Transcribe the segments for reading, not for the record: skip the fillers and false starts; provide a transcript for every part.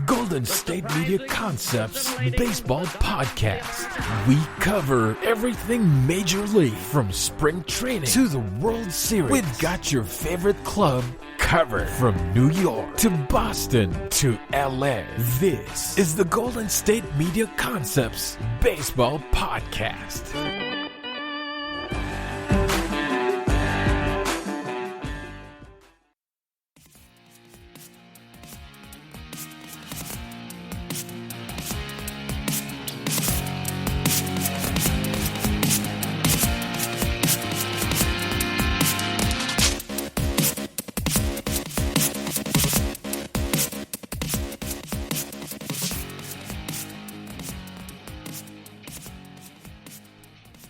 Golden State Media Concepts Baseball Podcast. We cover everything Major League, from spring training to the World Series. We've got your favorite club covered, from New York to Boston to LA. This is the Golden State Media Concepts Baseball Podcast.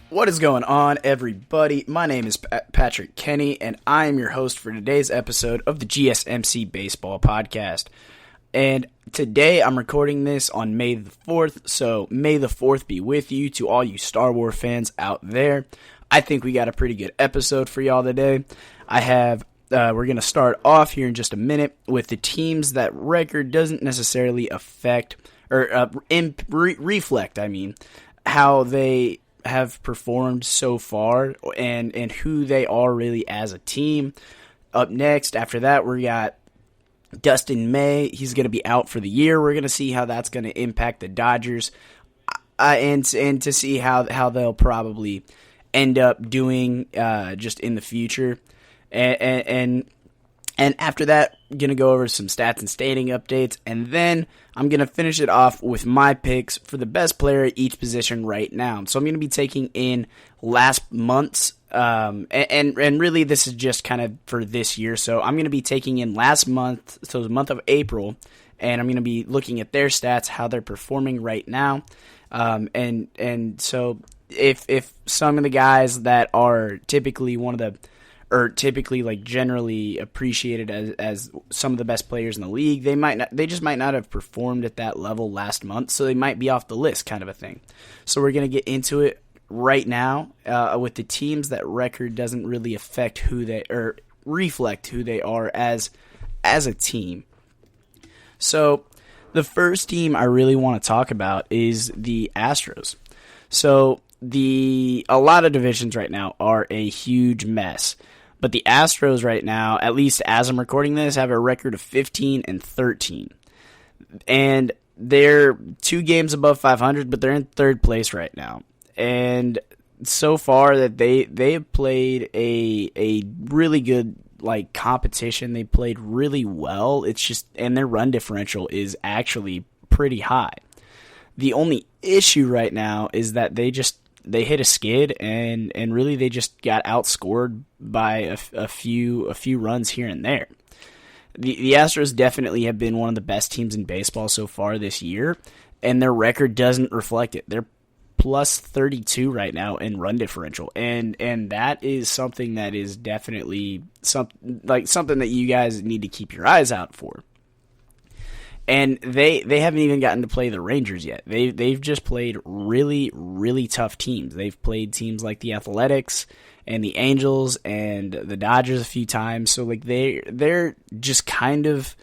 What is going on, everybody? My name is Patrick Kenny, and I am your host for today's episode of the GSMC Baseball Podcast. And today I'm recording this on May the 4th, so May the 4th be with you to all you Star Wars fans out there. I think we got a pretty good episode for y'all today. We're going to start off here in just a minute with the teams that record doesn't necessarily affect, or reflect, how they have performed so far and who they are really as a team. Up next, after that, we got Dustin May. He's going to be out for the year. We're going to see how that's going to impact the Dodgers, and to see how they'll probably end up doing just in the future. And after that, I'm going to go over some stats and standing updates, and then I'm going to finish it off with my picks for the best player at each position right now. So I'm going to be taking in last month's, and really this is just kind of for this year. So I'm going to be taking in last month, so the month of April, and I'm going to be looking at their stats, how they're performing right now. And so if some of the guys that are typically like generally appreciated as some of the best players in the league, they just might not have performed at that level last month, so they might be off the list, kind of a thing. So we're gonna get into it right now with the teams that record doesn't really affect who they or reflect who they are as a team. So the first team I really want to talk about is the Astros. So a lot of divisions right now are a huge mess. But the Astros right now, at least as I'm recording this, have a record of 15-13. And they're 2 games above 500, but they're in third place right now. And so far that they have played a really good competition. They played really well. And their run differential is actually pretty high. The only issue right now is that they hit a skid, and really they just got outscored by a few runs here and there. The Astros definitely have been one of the best teams in baseball so far this year, and their record doesn't reflect it. They're plus 32 right now in run differential, and that is something that is definitely something that you guys need to keep your eyes out for. And they haven't even gotten to play the Rangers yet. They've just played really, really tough teams. They've played teams like the Athletics and the Angels and the Dodgers a few times. So they're just kind of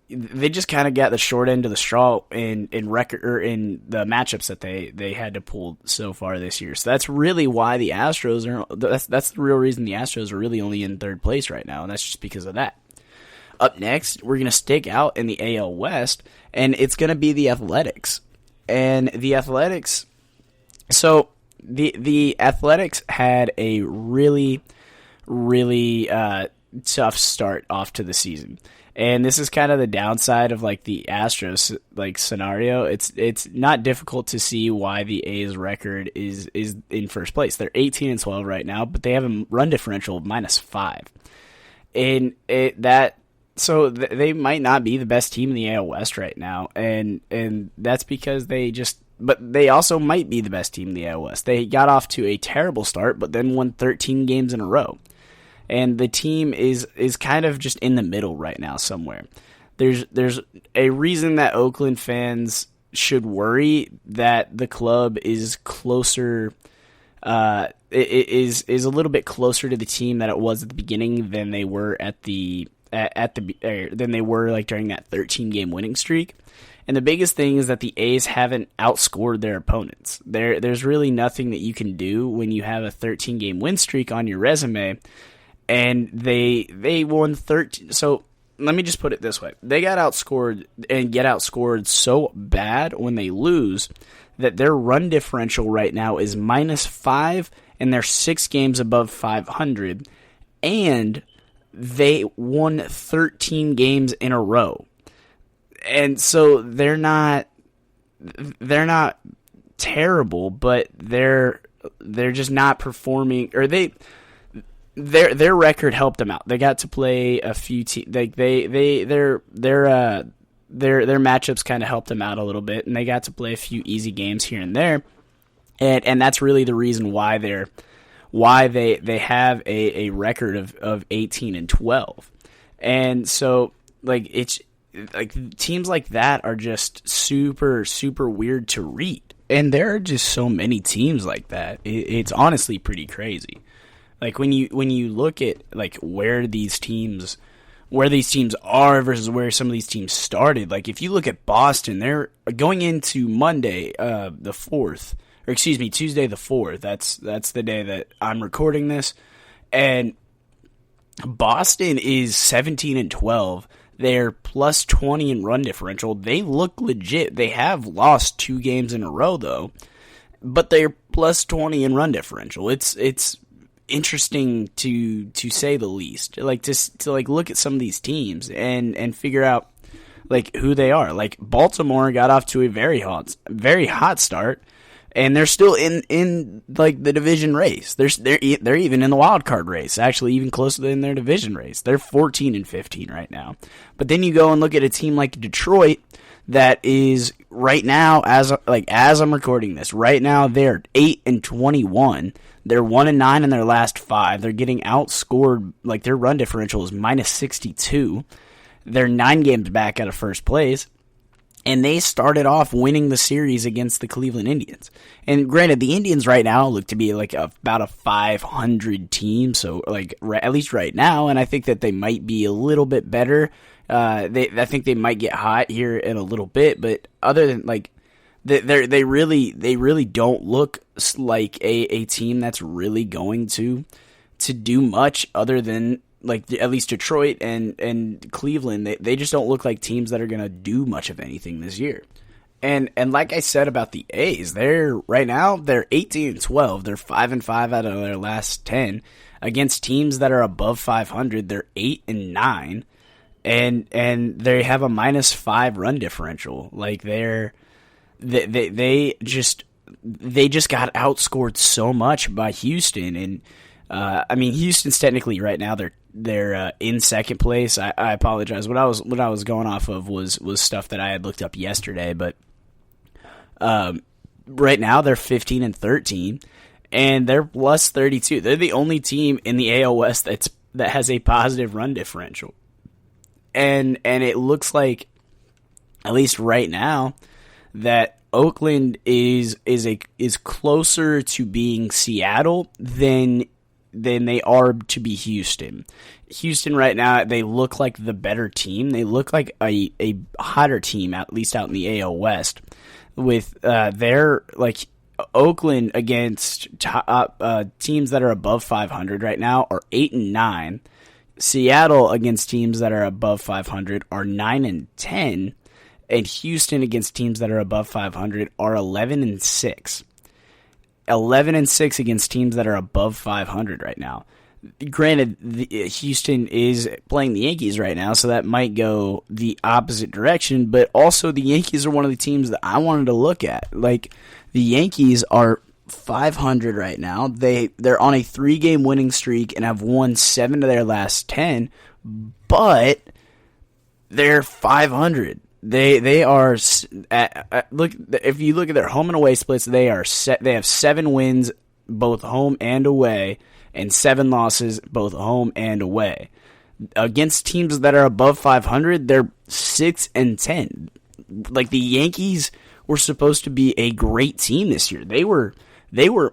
got the short end of the straw in record or in the matchups that they had to pull so far this year. So that's really why the Astros are. That's the real reason the Astros are really only in third place right now, and that's just because of that. Up next, we're going to stick out in the AL West, and it's going to be the Athletics. And the Athletics, so the Athletics had a really, really tough start off to the season. And this is kind of the downside of the Astros scenario. It's not difficult to see why the A's record is in first place. They're 18-12 right now, but they have a run differential of -5. And so they might not be the best team in the AL West right now, and that's because but they also might be the best team in the AL West. They got off to a terrible start, but then won 13 games in a row. And the team is kind of just in the middle right now somewhere. There's a reason that Oakland fans should worry that the club is closer, is a little bit closer to the team that it was at the beginning than they were at the than they were like during that 13-game winning streak. And the biggest thing is that the A's haven't outscored their opponents. There's really nothing that you can do when you have a 13-game win streak on your resume, and they won 13. So let me just put it this way: they got outscored and get outscored so bad when they lose that their run differential right now is -5, and they're 6 games above 500, and they won 13 games in a row. And so they're not terrible, but they're just not performing, or their record helped them out. They got to play a few teams. Like their matchups kind of helped them out a little bit, and they got to play a few easy games here and there. And that's really the reason why they have a record of 18-12. And so it's like teams like that are just super, super weird to read. And there are just so many teams like that. It's honestly pretty crazy. Like when you look at like where these teams are versus where some of these teams started. Like if you look at Boston, they're going into Monday, Tuesday the 4th. That's the day that I'm recording this. And Boston is 17-12. They're plus 20 in run differential. They look legit. They have lost 2 games in a row though, but they're plus 20 in run differential. It's interesting to say the least. Like to like look at some of these teams and figure out like who they are. Like Baltimore got off to a very hot start, and they're still in like the division race. They're even in the wild card race, actually even closer than their division race. They're 14-15 right now. But then you go and look at a team like Detroit that is right now, as I'm recording this, right now they're 8-21. They're 1-9 in their last 5. They're getting outscored. Like their run differential is -62. They're 9 games back out of first place. And they started off winning the series against the Cleveland Indians. And granted, the Indians right now look to be like about a 500 team, so like at least right now. And I think that they might be a little bit better. I think they might get hot here in a little bit. But other than like, they really don't look like a team that's really going to do much other than. Like at least Detroit and Cleveland, they just don't look like teams that are going to do much of anything this year. And like I said about the A's, they're 18-12. They're 5-5 out of their last 10 against teams that are above 500. They're 8-9, and they have a -5 run differential. Like they just got outscored so much by Houston. And I mean, Houston's technically right now they're in second place. I apologize. What I was going off of was stuff that I had looked up yesterday, but right now they're 15-13 and they're plus 32. They're the only team in the AL West that has a positive run differential. And it looks like, at least right now, that Oakland is closer to being Seattle than they are to be Houston. Houston right now, they look like the better team. They look like a hotter team, at least out in the AL West. With their like Oakland against teams that are above 500 right now are 8-9. Seattle against teams that are above 500 are 9-10, and Houston against teams that are above 500 are 11-6. 11-6 against teams that are above 500 right now. Granted, Houston is playing the Yankees right now, so that might go the opposite direction, but also the Yankees are one of the teams that I wanted to look at. Like, the Yankees are 500 right now. They're on a 3-game winning streak and have won 7 of their last 10, but they're 500. They are look. If you look at their home and away splits, they have 7 wins both home and away, and 7 losses both home and away. Against teams that are above 500, they're 6-10. Like, the Yankees were supposed to be a great team this year. They were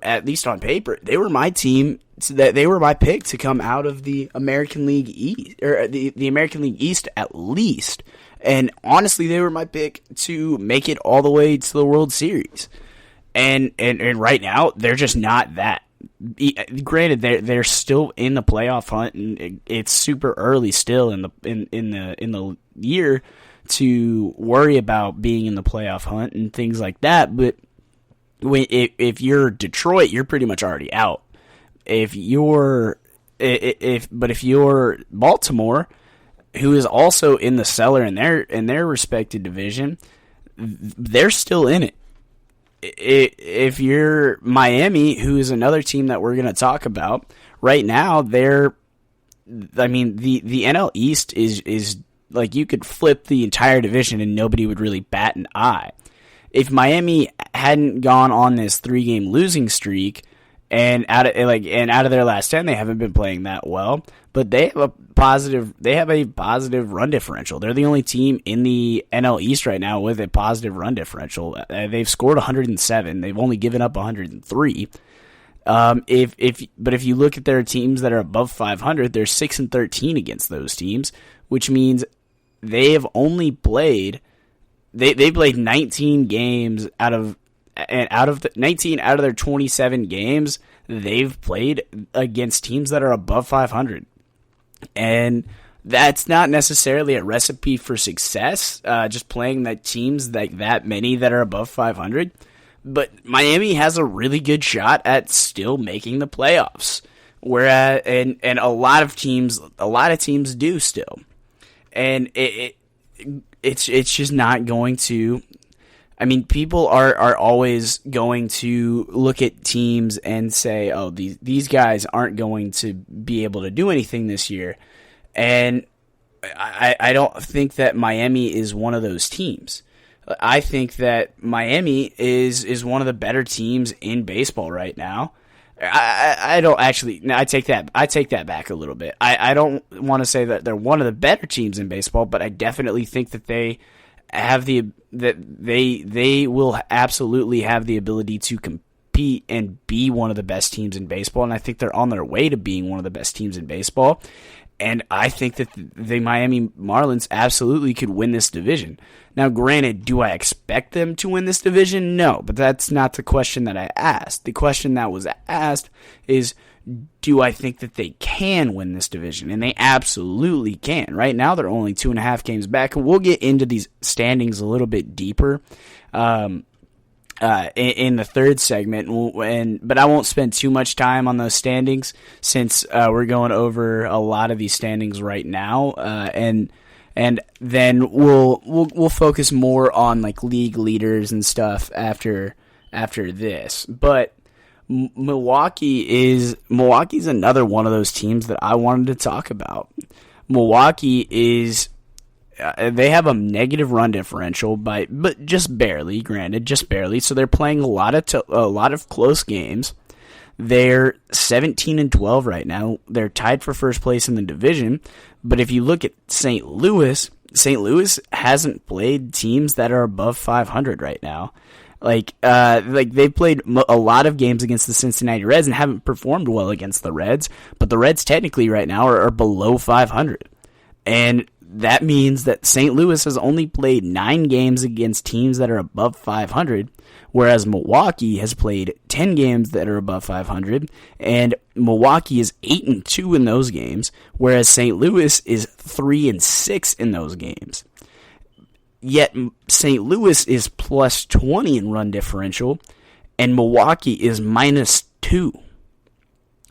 at least on paper, they were my team that they were my pick to come out of the American League East, or the American League East at least. And honestly, they were my pick to make it all the way to the World Series. And right now, they're just not that. Granted, they're still in the playoff hunt, and it's super early still in the year to worry about being in the playoff hunt and things like that. But if you're Detroit, you're pretty much already out. If you're Baltimore, who is also in the cellar in their respected division, they're still in it. If you're Miami, who is another team that we're going to talk about, right now the NL East is like, you could flip the entire division and nobody would really bat an eye. If Miami hadn't gone on this 3-game losing streak, and out of their last 10, they haven't been playing that well, but they have a positive run differential. They're the only team in the NL East right now with a positive run differential. They've scored 107. They've only given up 103. But if you look at their teams that are above 500, they're 6-13 against those teams, which means they have only played. They played 19 games out of 19 out of their 27 games, they've played against teams that are above 500. And that's not necessarily a recipe for success, just playing that teams like that many that are above 500. But Miami has a really good shot at still making the playoffs. Whereas, and a lot of teams do still. And it's just not going to. I mean, people are always going to look at teams and say, oh, these guys aren't going to be able to do anything this year. And I don't think that Miami is one of those teams. I think that Miami is one of the better teams in baseball right now. I don't actually. No, I take that back a little bit. I don't want to say that they're one of the better teams in baseball, but I definitely think that they will absolutely have the ability to compete and be one of the best teams in baseball, and I think they're on their way to being one of the best teams in baseball. And I think that the Miami Marlins absolutely could win this division. Now, granted, do I expect them to win this division? No, but that's not the question that I asked. The question that was asked is, do I think that they can win this division? And they absolutely can. Right now, they're only 2.5 games back, and we'll get into these standings a little bit deeper in the third segment, but I won't spend too much time on those standings since we're going over a lot of these standings right now, and then we'll focus more on like league leaders and stuff after this. But Milwaukee's another one of those teams that I wanted to talk about. Milwaukee is. They have a negative run differential but just barely, granted, just barely. So they're playing a lot of close games. They're 17-12 right now. They're tied for first place in the division. But if you look at St. Louis hasn't played teams that are above 500 right now. Like they've played a lot of games against the Cincinnati Reds and haven't performed well against the Reds. But the Reds technically right now are below 500, and that means that St. Louis has only played 9 games against teams that are above 500, whereas Milwaukee has played 10 games that are above 500, and Milwaukee is 8-2 in those games, whereas St. Louis is 3-6 in those games. Yet St. Louis is plus 20 in run differential, and Milwaukee is minus 2.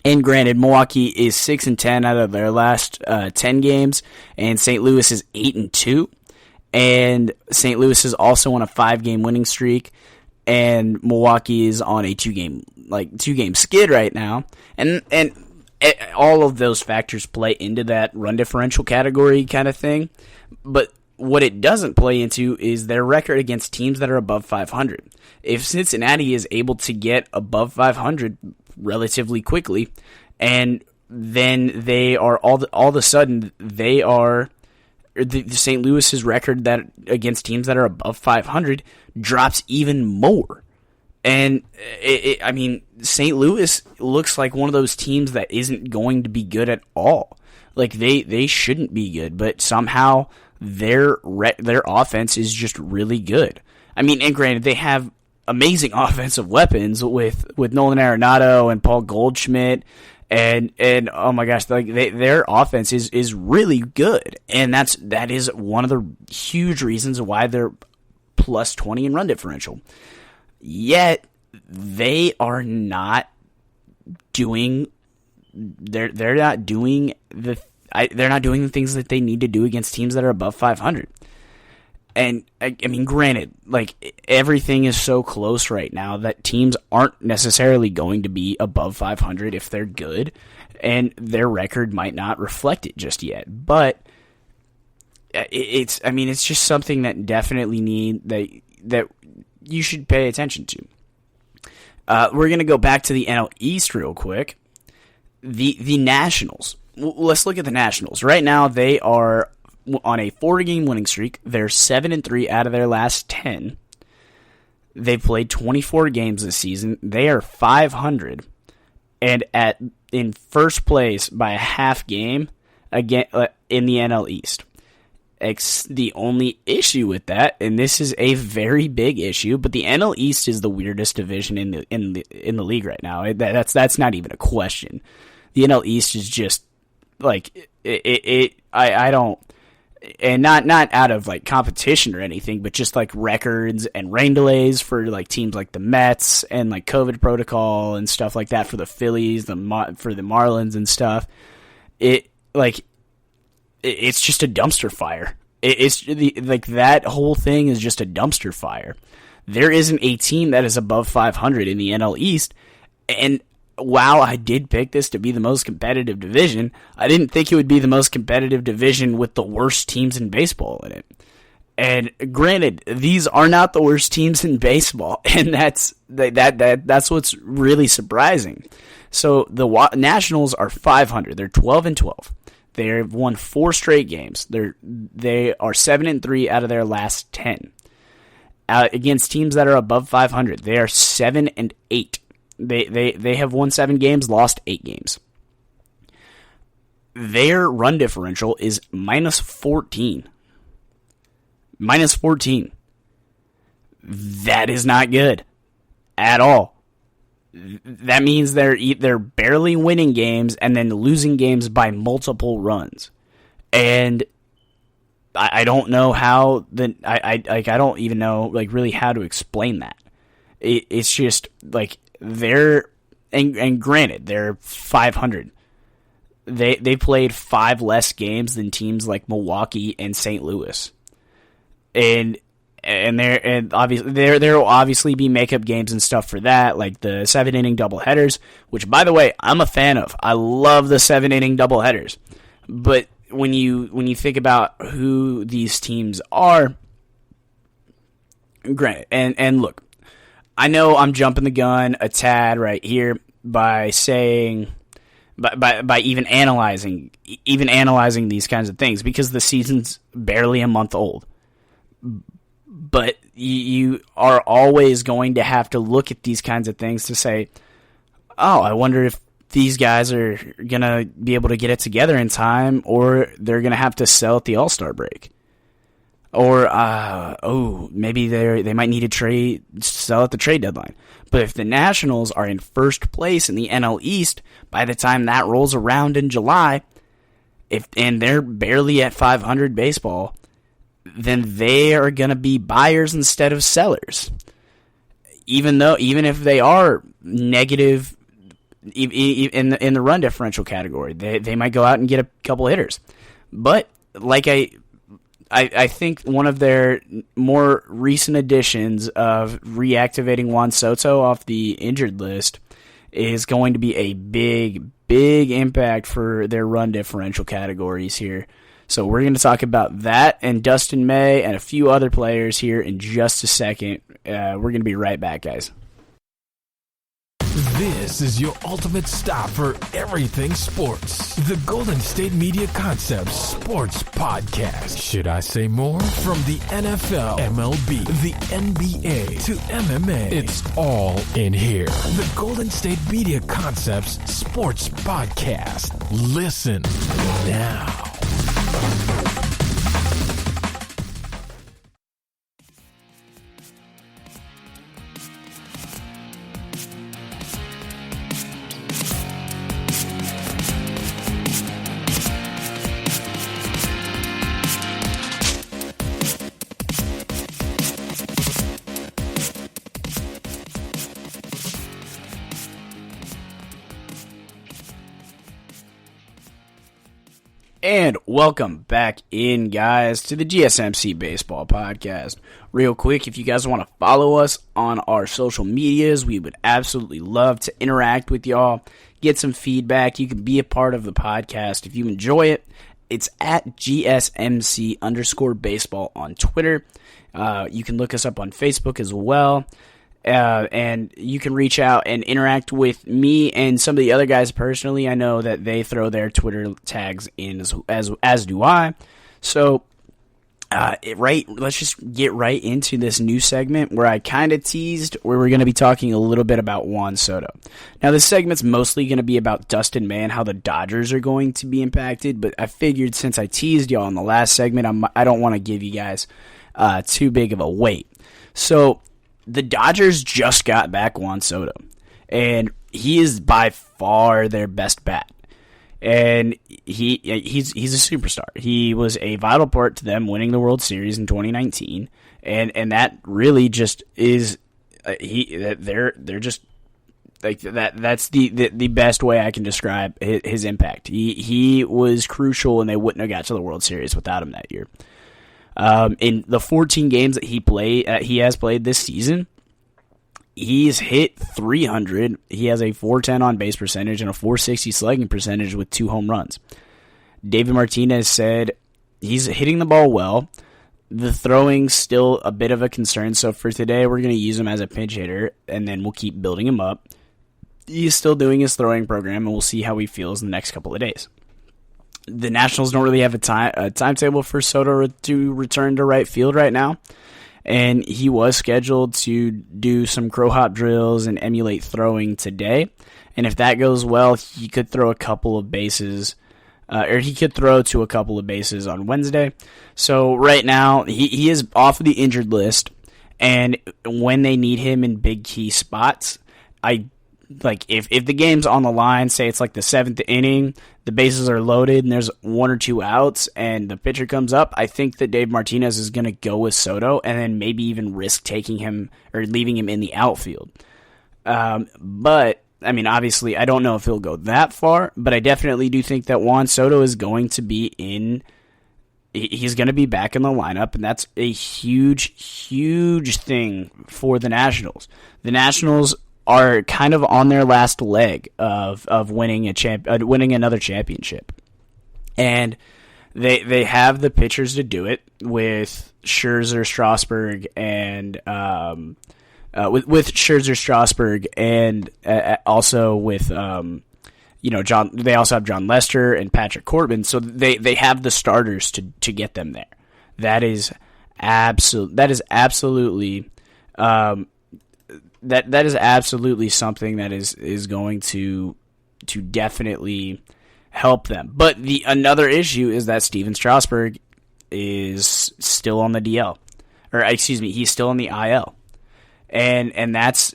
And granted, Milwaukee is 6-10 out of their last 10 games, and St. Louis is 8-2. And St. Louis is also on a 5-game winning streak, and Milwaukee is on a 2-game skid right now. And all of those factors play into that run differential category kind of thing. But what it doesn't play into is their record against teams that are above 500. If Cincinnati is able to get above 500 relatively quickly, and then they are all of a sudden they are the St. Louis's record that against teams that are above 500 drops even more. And, St. Louis looks like one of those teams that isn't going to be good at all. Like, they shouldn't be good, but somehow their offense is just really good. I mean, and granted, they have amazing offensive weapons with Nolan Arenado and Paul Goldschmidt, and oh my gosh, like their offense is really good, and that is one of the huge reasons why they're plus 20 in run differential. Yet they are not doing they're not doing the things that they need to do against teams that are above 500. And I mean, granted, like everything is so close right now that teams aren't necessarily going to be above 500 if they're good, and their record might not reflect it just yet. But it's just something that definitely that you should pay attention to. We're going to go back to the NL East real quick. The Nationals. Let's look at the Nationals. Right now, they are on a 4-game winning streak. They're 7-3 out of their last 10. They've played 24 games this season. They are 500 and in first place by a half game again in the NL East. The only issue with that, and this is a very big issue, but the NL East is the weirdest division in the league right now. That's not even a question. The NL East is just like I don't, and not out of like competition or anything, but just like records and rain delays for like teams like the Mets and like COVID protocol and stuff like that for the Phillies, for the Marlins and stuff. It's just a dumpster fire. It's like that whole thing is just a dumpster fire. There isn't a team that is above 500 in the NL East, and while I did pick this to be the most competitive division, I didn't think it would be the most competitive division with the worst teams in baseball in it. And granted, these are not the worst teams in baseball, and that's what's really surprising. So the Nationals are 500. They're 12-12. They've won 4 straight games. They are 7-3 out of their last 10. Against teams that are above 500, they are 7-8. They have won 7 games, lost 8 games. Their run differential is minus 14. Minus 14. That is not good at all. That means they're barely winning games and then losing games by multiple runs. And I don't know how I don't even know like really how to explain that. It's just like and granted they're 500. They played 5 less games than teams like Milwaukee and St. Louis. And obviously there will obviously be makeup games and stuff for that, like the 7-inning doubleheaders, which by the way I'm a fan of. I love the 7-inning doubleheaders. But when you think about who these teams are, granted, and look, I know I'm jumping the gun a tad right here by saying by even analyzing these kinds of things because the season's barely a month old. But you are always going to have to look at these kinds of things to say, oh, I wonder if these guys are going to be able to get it together in time, or they're going to have to sell at the All-Star break. Or, maybe they might need to sell at the trade deadline. But if the Nationals are in first place in the NL East by the time that rolls around in July, and they're barely at 500 baseball, then they are going to be buyers instead of sellers. Even if they are negative in the run differential category, they might go out and get a couple hitters. But like I think one of their more recent additions of reactivating Juan Soto off the injured list is going to be a big impact for their run differential categories here. So we're going to talk about that and Dustin May and a few other players here in just a second. We're going to be right back, guys. This is your ultimate stop for everything sports. The Golden State Media Concepts Sports Podcast. Should I say more? From the NFL, MLB, the NBA to MMA, it's all in here. The Golden State Media Concepts Sports Podcast. Listen now. And welcome back in, guys, to the GSMC Baseball Podcast. Real quick, if you guys want to follow us on our social medias, we would absolutely love to interact with y'all, get some feedback. You can be a part of the podcast if you enjoy it. It's at GSMC_baseball on Twitter. You can look us up on Facebook as well. And you can reach out and interact with me and some of the other guys personally. I know that they throw their Twitter tags in as do I. So, let's just get right into this new segment where I kind of teased where we're going to be talking a little bit about Juan Soto. Now, this segment's mostly going to be about Dustin May and how the Dodgers are going to be impacted, but I figured since I teased y'all in the last segment, I don't want to give you guys too big of a wait. So, the Dodgers just got back Juan Soto, and he is by far their best bat. And he's a superstar. He was a vital part to them winning the World Series in 2019, and that really just is they're just like that. That's the best way I can describe his impact. He was crucial, and they wouldn't have got to the World Series without him that year. In the 14 games that he has played this season, he's hit 300. He has a 410 on base percentage and a 460 slugging percentage with 2 home runs. David Martinez said he's hitting the ball well. The throwing's still a bit of a concern, so for today we're going to use him as a pinch hitter, and then we'll keep building him up. He's still doing his throwing program, and we'll see how he feels in the next couple of days. The Nationals don't really have a timetable for Soto to return to right field right now, and he was scheduled to do some crow hop drills and emulate throwing today. And if that goes well, he could throw a couple of bases, or he could throw to a couple of bases on Wednesday. So right now, he is off of the injured list, and when they need him in big key spots, if the game's on the line, say it's like the 7th inning, the bases are loaded and there's 1 or 2 outs and the pitcher comes up, I think that Dave Martinez is going to go with Soto and then maybe even risk taking him or leaving him in the outfield. But, I mean, obviously, I don't know if he'll go that far, but I definitely do think that Juan Soto is going to be he's going to be back in the lineup, and that's a huge, huge thing for the Nationals. The Nationals are kind of on their last leg of winning winning another championship, and they have the pitchers to do it with Scherzer, Strasburg, and with Scherzer, Strasburg, and also with John. They also have John Lester and Patrick Corbin, so they have the starters to get them there. That is absolutely. That is absolutely something that is going to definitely help them. But another issue is that Steven Strasburg is still on the DL, or excuse me, he's still on the IL, and that's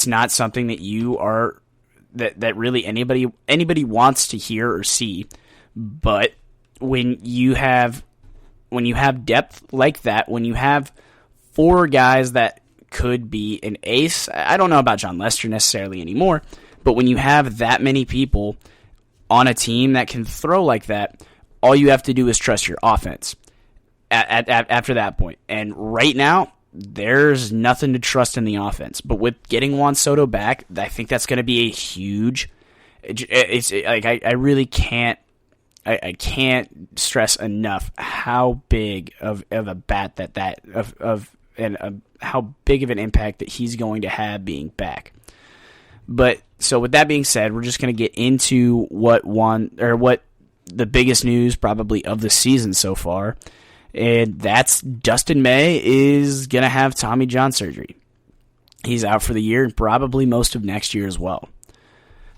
not something that you are that really anybody wants to hear or see. But when you have depth like that, when you have 4 guys that could be an ace. I don't know about John Lester necessarily anymore, but when you have that many people on a team that can throw like that, all you have to do is trust your offense after that point. And right now, there's nothing to trust in the offense. But with getting Juan Soto back, I think that's going to be a huge. It's like I really can't. I can't stress enough how big of a bat and how big of an impact that he's going to have being back. But so with that being said, we're just going to get into what the biggest news probably of the season so far. And that's Dustin May is going to have Tommy John surgery. He's out for the year and probably most of next year as well.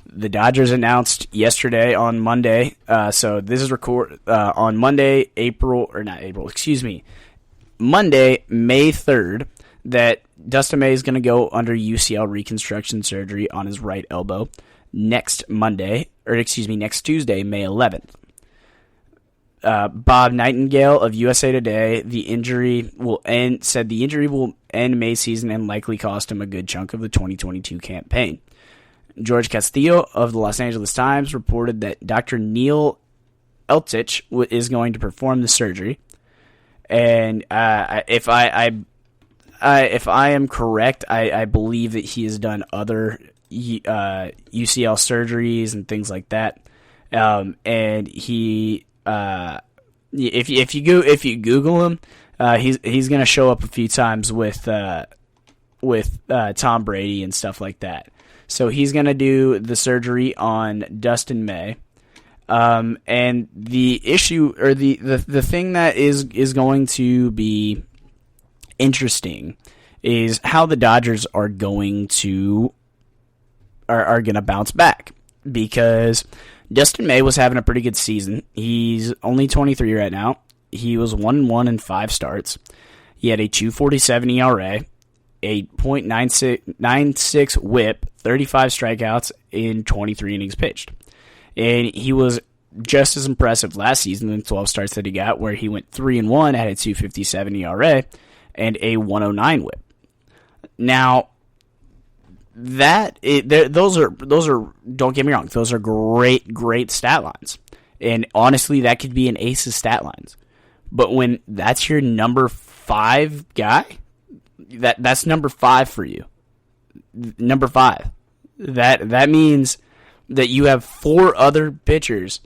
The Dodgers announced yesterday on Monday, so this is on Monday, Monday, May 3rd, that Dustin May is going to go under UCL reconstruction surgery on his right elbow next Tuesday, May 11th. Bob Nightingale of USA Today said the injury will end May's season and likely cost him a good chunk of the 2022 campaign. George Castillo of the Los Angeles Times reported that Dr. Neil Eltich is going to perform the surgery. And if I am correct, I believe that he has done other UCL surgeries and things like that. And he, if you Google him, he's going to show up a few times with Tom Brady and stuff like that. So he's going to do the surgery on Dustin May. And the issue, or the thing that is going to be interesting is how the Dodgers are going to bounce back, because Dustin May was having a pretty good season. He's only 23 right now. He was 1-1 in 5 starts. He had a 2.47 ERA, a .96 WHIP, 35 strikeouts in 23 innings pitched. And he was just as impressive last season in the 12 starts that he got, where he went 3-1, had a 2.57 ERA, and a 109 WHIP. Now, those are don't get me wrong, those are great stat lines, and honestly, that could be an ace's stat lines. But when that's your number 5 guy, that's number 5 for you. Number 5. That means that you have 4 other pitchers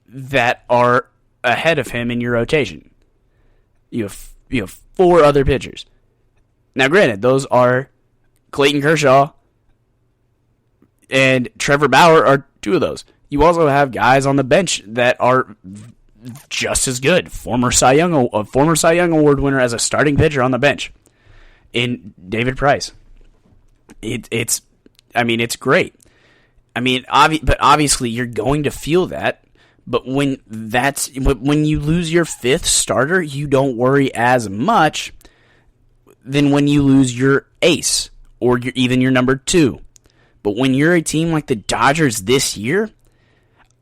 that are ahead of him in your rotation. You have 4 other pitchers. Now, granted, those are Clayton Kershaw and Trevor Bauer are 2 of those. You also have guys on the bench that are just as good. Former Cy Young Award winner as a starting pitcher on the bench in David Price. It's great. But obviously you're going to feel that. But when you lose your 5th starter, you don't worry as much than when you lose your ace or even your number 2. But when you're a team like the Dodgers this year,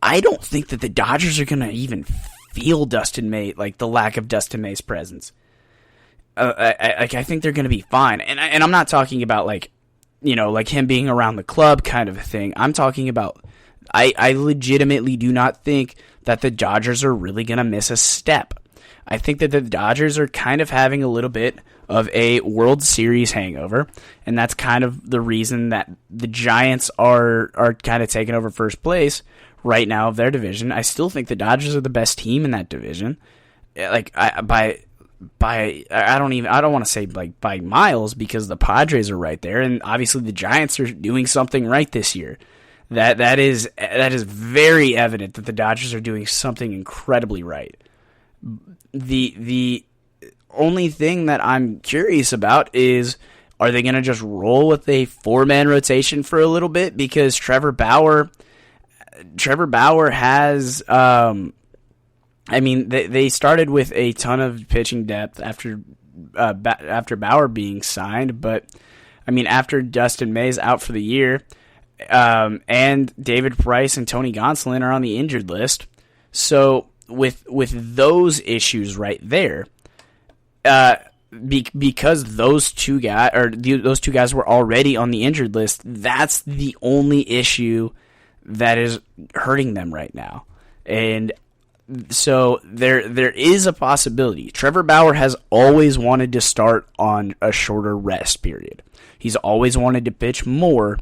I don't think that the Dodgers are going to even feel Dustin May, like the lack of Dustin May's presence. I think they're going to be fine. And I'm not talking about like him being around the club kind of a thing. I'm talking about, I legitimately do not think that the Dodgers are really going to miss a step. I think that the Dodgers are kind of having a little bit of a World Series hangover, and that's kind of the reason that the Giants are kind of taking over first place right now of their division. I still think the Dodgers are the best team in that division. Like I don't want to say like by miles, because the Padres are right there, and obviously the Giants are doing something right this year. That is very evident that the Dodgers are doing something incredibly right. The only thing that I'm curious about is, are they going to just roll with a 4-man rotation for a little bit? Because Trevor Bauer has, they started with a ton of pitching depth after Bauer being signed, but after Dustin May's out for the year, and David Price and Tony Gonsolin are on the injured list, so with those issues right there, because those two guys were already on the injured list, that's the only issue that is hurting them right now. And so there is a possibility. Trevor Bauer has always wanted to start on a shorter rest period. He's always wanted to pitch more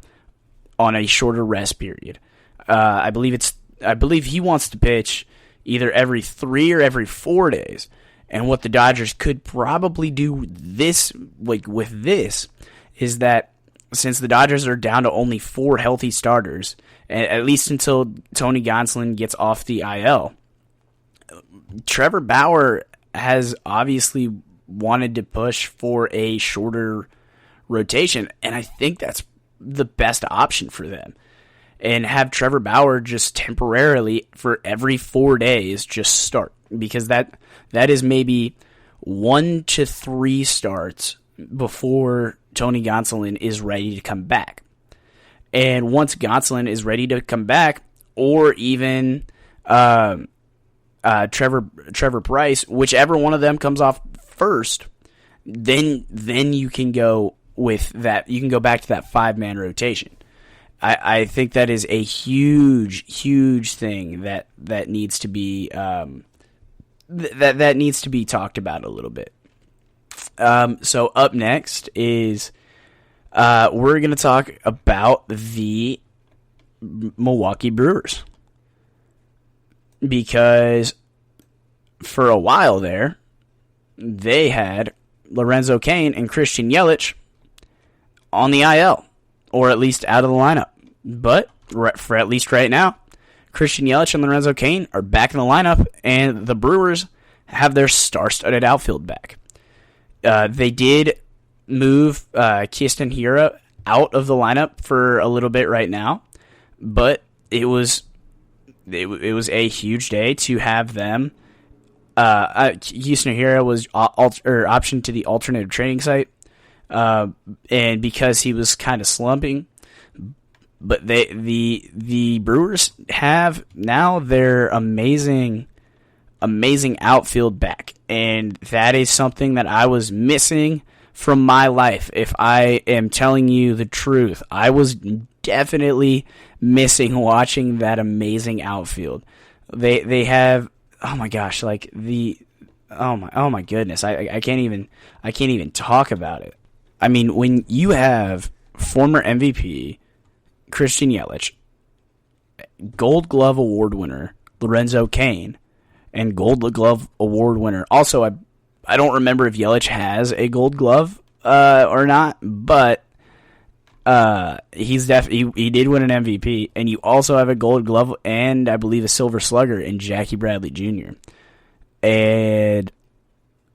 on a shorter rest period. I believe he wants to pitch either every 3 or every 4 days. And what the Dodgers could probably do with this is that since the Dodgers are down to only 4 healthy starters, at least until Tony Gonsolin gets off the IL, Trevor Bauer has obviously wanted to push for a shorter rotation, and I think that's the best option for them. And have Trevor Bauer just temporarily for every 4 days just start, because that is maybe 1 to 3 starts before Tony Gonsolin is ready to come back. And once Gonsolin is ready to come back, or even Trevor Price, whichever one of them comes off first, then you can go with that. You can go back to that 5-man rotation. I think that is a huge thing that needs to be that needs to be talked about a little bit. So up next is we're going to talk about the Milwaukee Brewers, because for a while there, they had Lorenzo Cain and Christian Yelich on the IL, or at least out of the lineup. But for at least right now, Christian Yelich and Lorenzo Cain are back in the lineup, and the Brewers have their star-studded outfield back. They did move Kirsten Hira out of the lineup for a little bit right now, but it was a huge day to have them. Kirsten Hira was optioned to the alternative training site, and because he was kind of slumping. But the Brewers have now their amazing outfield back, and that is something that I was missing from my life. If I am telling you the truth, I was definitely missing watching that amazing outfield. They have, oh my gosh, like oh my goodness, I can't even talk about it. I mean, when you have former MVP Christian Yelich, Gold Glove Award winner Lorenzo Cain, and Gold Glove Award winner. Also, I don't remember if Yelich has a Gold Glove or not, but he did win an MVP, and you also have a Gold Glove and I believe a Silver Slugger in Jackie Bradley Jr. And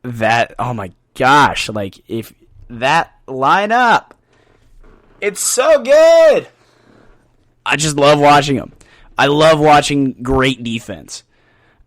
that, oh my gosh, like if that lineup, it's so good. I just love watching them. I love watching great defense.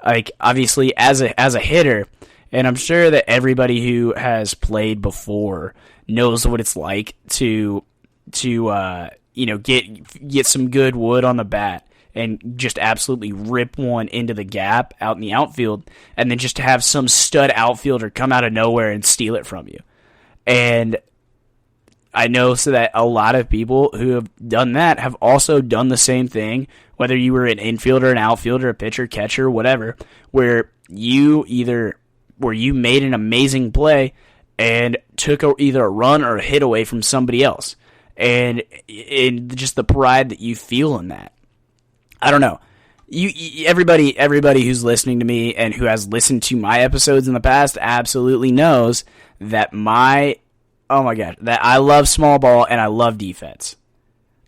Like, obviously, as a hitter, and I'm sure that everybody who has played before knows what it's like to get some good wood on the bat and just absolutely rip one into the gap out in the outfield, and then just to have some stud outfielder come out of nowhere and steal it from you. And I know so that a lot of people who have done that have also done the same thing, whether you were an infielder, an outfielder, a pitcher, catcher, whatever, where you made an amazing play and took either a run or a hit away from somebody else. And just the pride that you feel in that. I don't know. Everybody who's listening to me and who has listened to my episodes in the past absolutely knows that oh my gosh, that I love small ball and I love defense.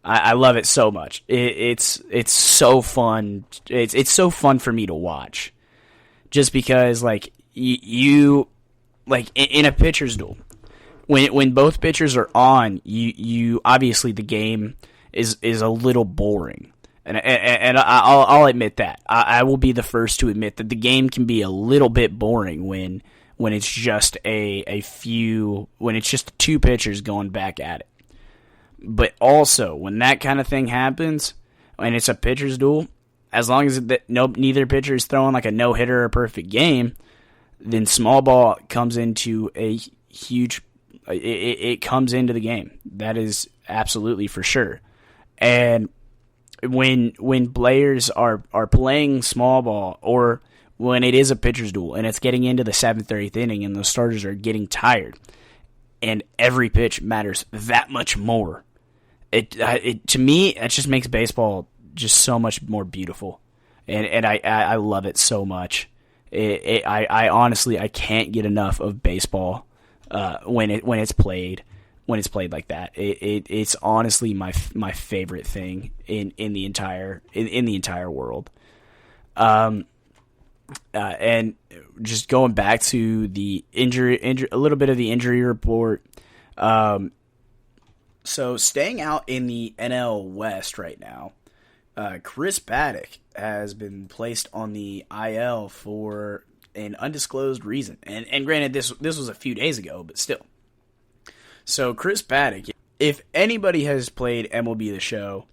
I love it so much. It's so fun. It's so fun for me to watch, just because like you like in a pitcher's duel, when both pitchers are on, you obviously the game is a little boring, and I'll admit that. I will be the first to admit that the game can be a little bit boring when it's just when it's just 2 pitchers going back at it. But also, when that kind of thing happens, and it's a pitcher's duel, as long as neither pitcher is throwing like a no-hitter or a perfect game, then small ball comes into a huge... It comes into the game. That is absolutely for sure. And when players are playing small ball, or when it is a pitcher's duel and it's getting into the 7th or 8th inning and the starters are getting tired and every pitch matters that much more, it to me, it just makes baseball just so much more beautiful. And I love it so much. I honestly, I can't get enough of baseball when it's played when it's played like that. It's honestly my favorite thing in the entire world. And just going back to the injury, a little bit of the injury report. So staying out in the NL West right now, Chris Paddock has been placed on the IL for an undisclosed reason. And granted, this was a few days ago, but still. So Chris Paddock, if anybody has played MLB The Show,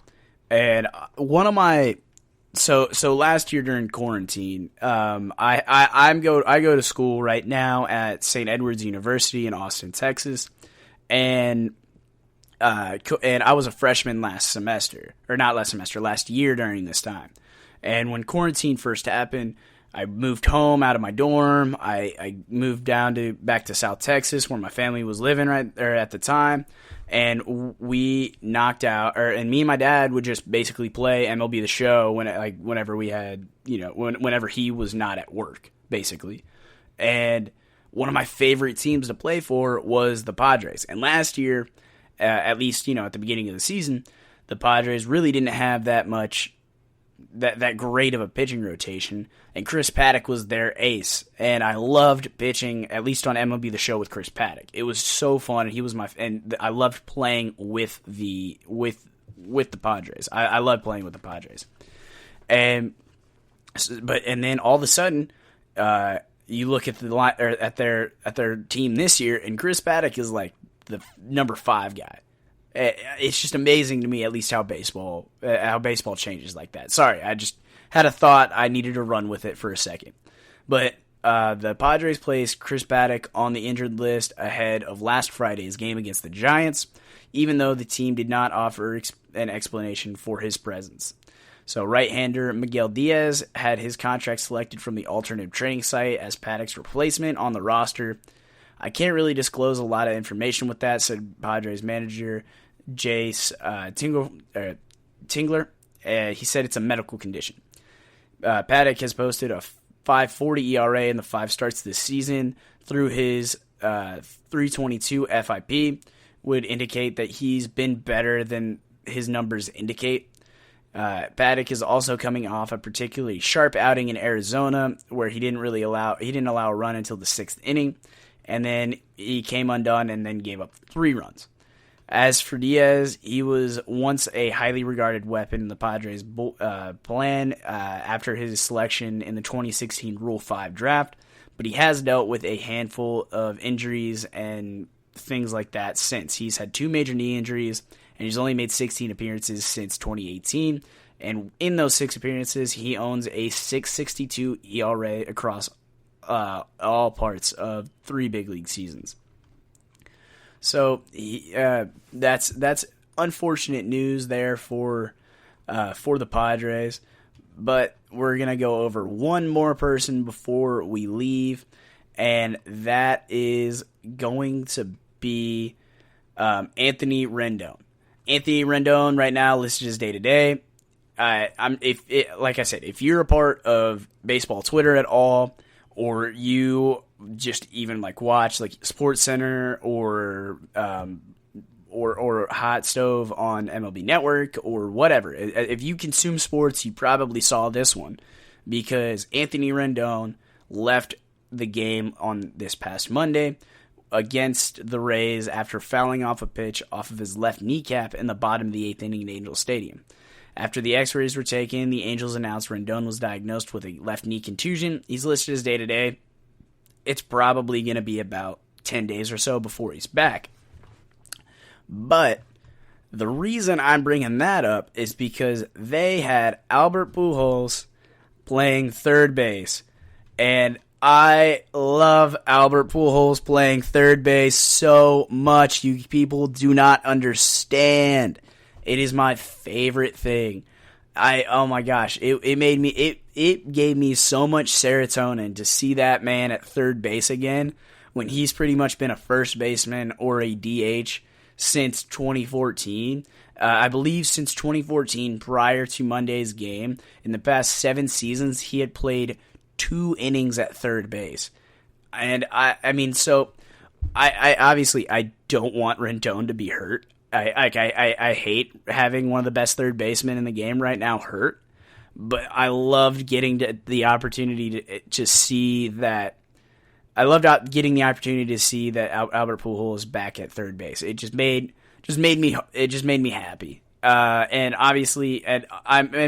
and one of my so last year during quarantine, I go to school right now at St. Edward's University in Austin, Texas, and I was a freshman last year during this time. And when quarantine first happened, I moved home out of my dorm. I moved back to South Texas where my family was living right there at the time. And we knocked out, and me and my dad would just basically play MLB The Show whenever we had, whenever he was not at work, basically. And one of my favorite teams to play for was the Padres. And last year, at least, at the beginning of the season, the Padres really didn't have that great of a pitching rotation, and Chris Paddock was their ace, and I loved pitching, at least on MLB The Show, with Chris Paddock. It was so fun, and I loved playing with the Padres. I loved playing with the Padres, and then all of a sudden, you look at at their team this year, and Chris Paddock is like the number 5 guy. It's just amazing to me, at least how baseball changes like that. Sorry, I just had a thought. I needed to run with it for a second. But the Padres placed Chris Paddock on the injured list ahead of last Friday's game against the Giants, even though the team did not offer an explanation for his presence. So right-hander Miguel Diaz had his contract selected from the alternative training site as Paddock's replacement on the roster. I can't really disclose a lot of information with that, said Padres manager Jace Tingler. He said it's a medical condition. Paddock has posted a 5.40 ERA in the 5 starts this season. Through his 3.22 FIP would indicate that he's been better than his numbers indicate. Paddock is also coming off a particularly sharp outing in Arizona, where he didn't allow a run until the 6th inning, and then he came undone and then gave up 3 runs. As for Diaz, he was once a highly regarded weapon in the Padres' plan after his selection in the 2016 Rule 5 draft, but he has dealt with a handful of injuries and things like that since. He's had 2 major knee injuries, and he's only made 16 appearances since 2018, and in those 6 appearances, he owns a 6.62 ERA across all parts of 3 big league seasons. So that's unfortunate news there for the Padres. But we're gonna go over one more person before we leave, and that is going to be Anthony Rendon. Anthony Rendon right now listed as day to day. Like I said, if you're a part of baseball Twitter at all, or you just even watch Sports Center or Hot Stove on MLB Network or whatever, if you consume sports, you probably saw this one, because Anthony Rendon left the game on this past Monday against the Rays after fouling off a pitch off of his left kneecap in the bottom of the 8th inning at Angels Stadium. After the x-rays were taken, the Angels announced Rendon was diagnosed with a left knee contusion. He's listed as day-to-day. It's probably going to be about 10 days or so before he's back. But the reason I'm bringing that up is because they had Albert Pujols playing third base. And I love Albert Pujols playing third base so much. You people do not understand. It is my favorite thing. Oh my gosh, it gave me so much serotonin to see that man at third base again, when he's pretty much been a first baseman or a DH since 2014. I believe since 2014, prior to Monday's game, in the past 7 seasons, he had played 2 innings at third base. And I mean, so I obviously I don't want Rendon to be hurt. I hate having one of the best third basemen in the game right now hurt, but I loved getting the opportunity to see that. I loved getting the opportunity to see that Albert Pujols is back at third base. It just made me happy. And obviously, and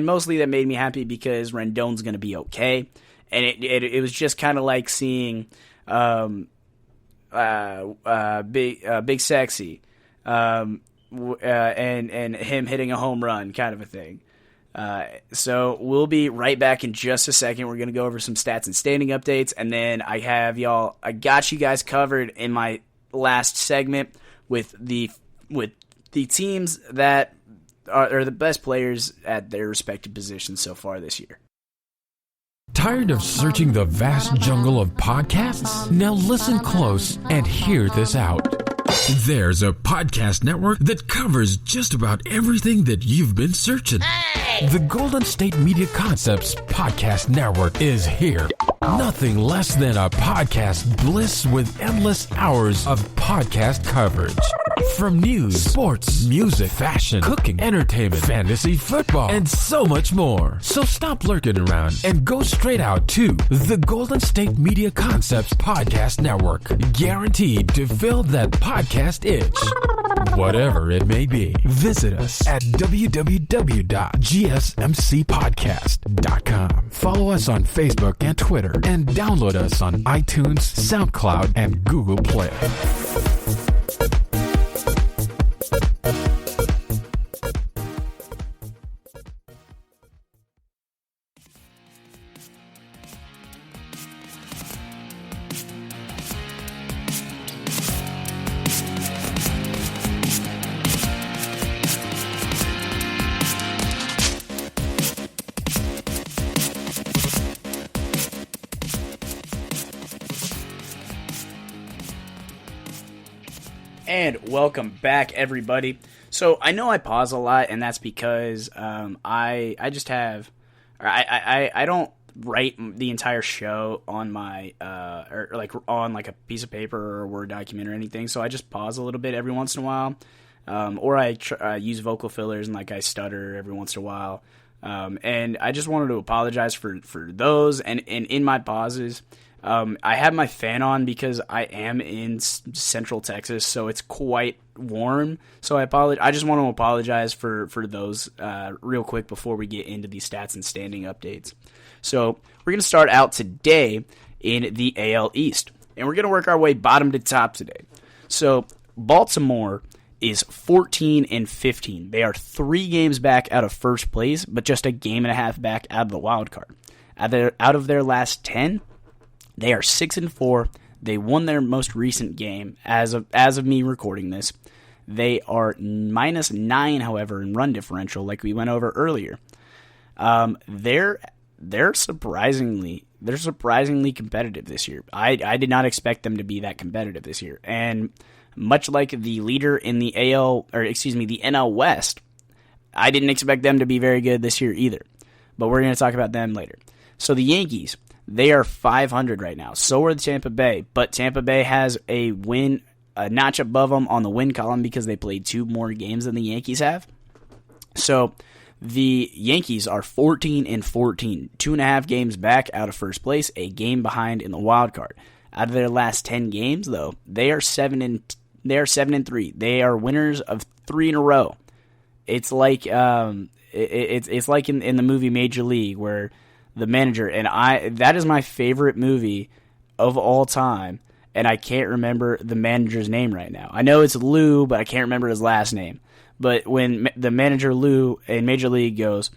mostly that made me happy because Rendon's going to be okay. And it was just kind of like seeing Big Sexy and him hitting a home run kind of a thing. So we'll be right back in just a second. We're going to go over some stats and standing updates, and then I got you guys covered in my last segment with the teams that are the best players at their respective positions so far this year. Tired of searching the vast jungle of podcasts? Now listen close and hear this out. There's a podcast network that covers just about everything that you've been searching. Hey! The Golden State Media Concepts Podcast Network is here. Nothing less than a podcast bliss with endless hours of podcast coverage. From news, sports, music, fashion, cooking, entertainment, fantasy, football, and so much more. So stop lurking around and go straight out to the Golden State Media Concepts Podcast Network. Guaranteed to fill that podcast itch. Whatever it may be. Visit us at www.gsmcpodcast.com. Follow us on Facebook and Twitter, and download us on iTunes, SoundCloud, and Google Play. And welcome back, everybody. So I know I pause a lot, and that's because I don't write the entire show on my or like on like a piece of paper or a Word document or anything. So I just pause a little bit every once in a while, or I use vocal fillers and like I stutter every once in a while. And I just wanted to apologize for those. And in my pauses, I have my fan on because I am in Central Texas, so it's quite warm. So I apologize. I just want to apologize for those real quick before we get into these stats and standing updates. So we're going to start out today in the AL East, and we're going to work our way bottom to top today. So Baltimore is 14-15. They are 3 games back out of first place, but just a game and a half back out of the wild card. Out of their last 10, they are 6-4. They won their most recent game as of me recording this. They are -9, however, in run differential, like we went over earlier. They're surprisingly competitive this year. I did not expect them to be that competitive this year, and much like the leader in the the NL West, I didn't expect them to be very good this year either. But we're going to talk about them later. So the Yankees, they are 500 right now. So are Tampa Bay, but Tampa Bay has a notch above them on the win column because they played 2 more games than the Yankees have. So the Yankees are 14-14, 2.5 games back out of first place, a game behind in the wild card. Out of their last 10 games, though, they are 7-3. They are winners of 3 in a row. It's like it's like in the movie Major League, where the manager, and that is my favorite movie of all time, and I can't remember the manager's name right now. I know it's Lou, but I can't remember his last name. But when the manager Lou in Major League goes,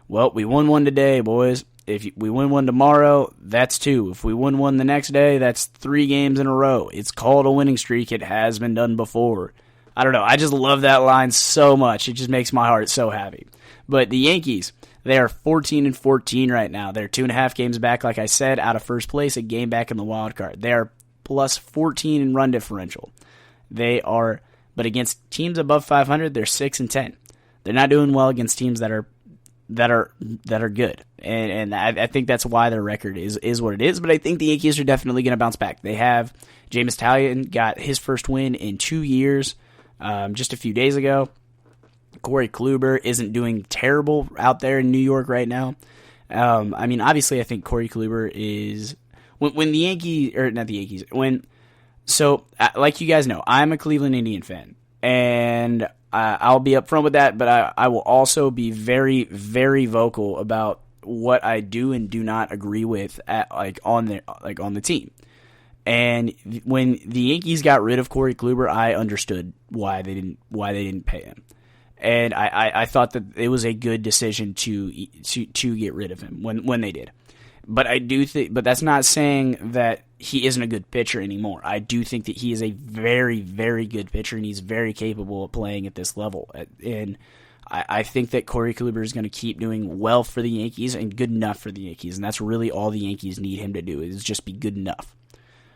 well, we won 1 today, boys. If we win 1 tomorrow, that's 2. If we win 1 the next day, that's 3 games in a row. It's called a winning streak. It has been done before. I don't know. I just love that line so much. It just makes my heart so happy. But the Yankees, they are 14-14 right now. They're 2.5 games back, like I said, out of first place, a game back in the wild card. They are +14 in run differential. But against teams above 500, they're 6-10. They're not doing well against teams that are good, and I think that's why their record is what it is. But I think the Yankees are definitely going to bounce back. They have Jameis Taillon got his first win in 2 years just a few days ago. Corey Kluber isn't doing terrible out there in New York right now. Obviously, I think Corey Kluber is when the Yankees, or not the Yankees, like you guys know, I'm a Cleveland Indian fan, and I'll be upfront with that, but I will also be very, very vocal about what I do and do not agree with on the team. And when the Yankees got rid of Corey Kluber, I understood why they didn't pay him. And I thought that it was a good decision to get rid of him when they did. But but that's not saying that he isn't a good pitcher anymore. I do think that he is a very, very good pitcher, and he's very capable of playing at this level. And I think that Corey Kluber is going to keep doing well for the Yankees and good enough for the Yankees, and that's really all the Yankees need him to do, is just be good enough.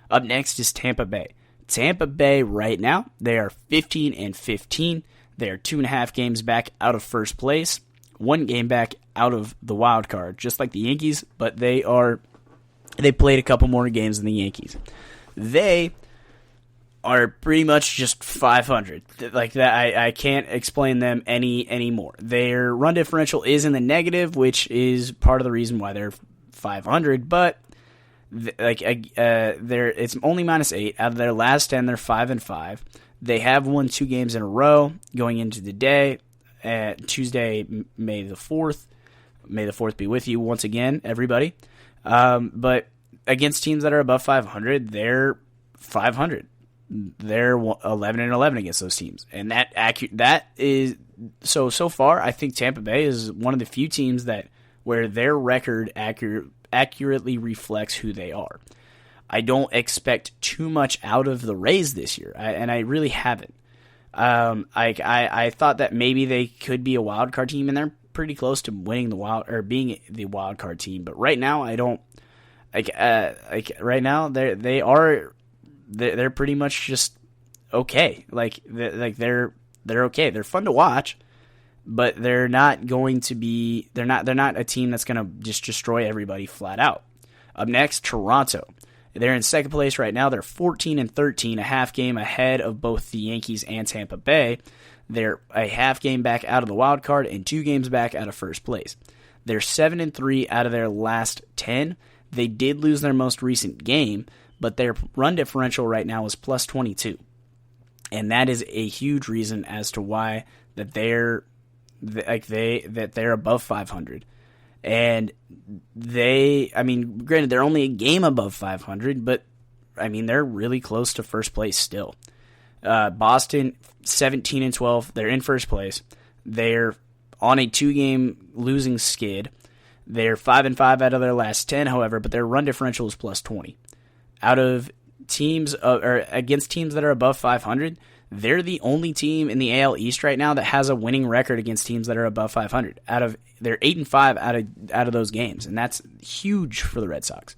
Up next is Tampa Bay. Tampa Bay right now, they are 15-15. They are 2.5 games back out of first place, 1 game back out of the wild card, just like the Yankees, but they played a couple more games than the Yankees. They are pretty much just 500. Like that, I can't explain them anymore. Their run differential is in the negative, which is part of the reason why they're 500, but it's only -8. Out of their last 10, they're 5-5. They have won 2 games in a row going into the day, Tuesday, May the 4th. May the 4th be with you once again, everybody. But against teams that are above 500, they're 500. They're 11-11 against those teams. And that is so far, I think Tampa Bay is one of the few teams where their record accurately reflects who they are. I don't expect too much out of the Rays this year, and I really haven't. I thought that maybe they could be a wild card team, and they're pretty close to winning being the wild card team. But right now, I don't right now they're pretty much just okay. They're okay. They're fun to watch, but they're not going to be. They're not a team that's going to just destroy everybody flat out. Up next, Toronto. They're in second place right now. They're 14-13, a half game ahead of both the Yankees and Tampa Bay. They're a half game back out of the wild card and 2 games back out of first place. They're 7-3 out of their last 10. They did lose their most recent game, but their run differential right now is +22. And that is a huge reason as to why that they're above 500. And granted, they're only a game above 500, but they're really close to first place still. Boston, 17-12, they're in first place. They're on a 2-game losing skid. They're 5-5 out of their last 10, however, but their run differential is +20. Out of teams, or against teams that are above 500, they're the only team in the AL East right now that has a winning record against teams that are above 500. They're 8-5 out of those games, and that's huge for the Red Sox.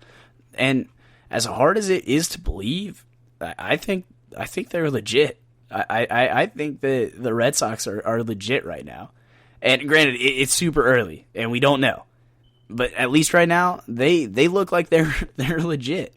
And as hard as it is to believe, I think they're legit. I think the Red Sox are legit right now. And granted, it's super early, and we don't know. But at least right now, they look like they're legit.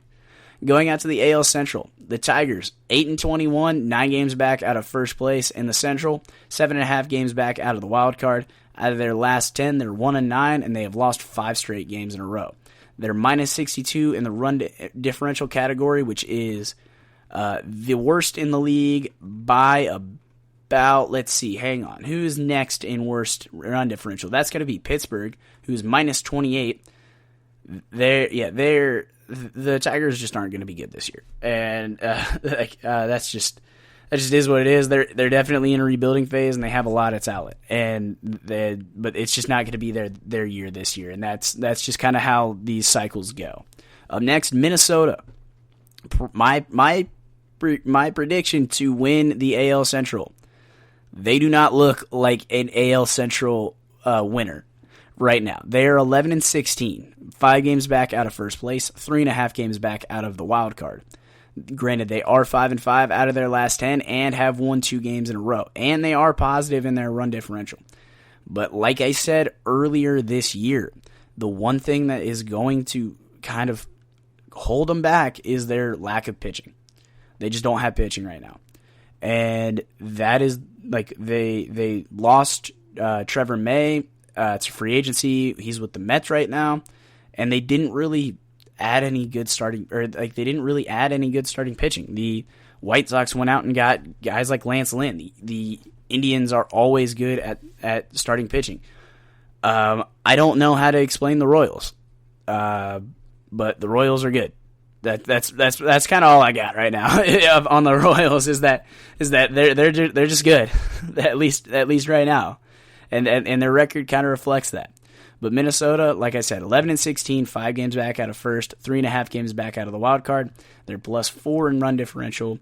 Going out to the AL Central, the Tigers, 8-21, 9 games back out of first place in the Central, 7.5 games back out of the wild card. Out of their last 10, they're 1-9, and they have lost 5 straight games in a row. They're -62 in the run differential category, which is the worst in the league by about, let's see, hang on. Who's next in worst run differential? That's going to be Pittsburgh, who's -28. The Tigers just aren't going to be good this year, and that's just is what it is. They're definitely in a rebuilding phase, and they have a lot of talent, but it's just not going to be their year this year, and that's just kind of how these cycles go. Up next, Minnesota. My prediction to win the AL Central. They do not look like an AL Central winner right now. They are 11-16, 5 games back out of first place, 3.5 games back out of the wild card. Granted, they are 5-5 out of their last 10 and have won 2 games in a row, and they are positive in their run differential. But like I said earlier this year, the one thing that is going to kind of hold them back is their lack of pitching. They just don't have pitching right now. And that is, like, they lost Trevor May. It's a free agency. He's with the Mets right now. And they didn't really add any good starting pitching. The White Sox went out and got guys like Lance Lynn. The Indians are always good at starting pitching. I don't know how to explain the Royals, but the Royals are good. That's kind of all I got right now on the Royals. Is that they're just good, at least right now, and their record kind of reflects that. But Minnesota, like I said, 11-16, 5 games back out of first, 3.5 games back out of the wild card. They're +4 in run differential,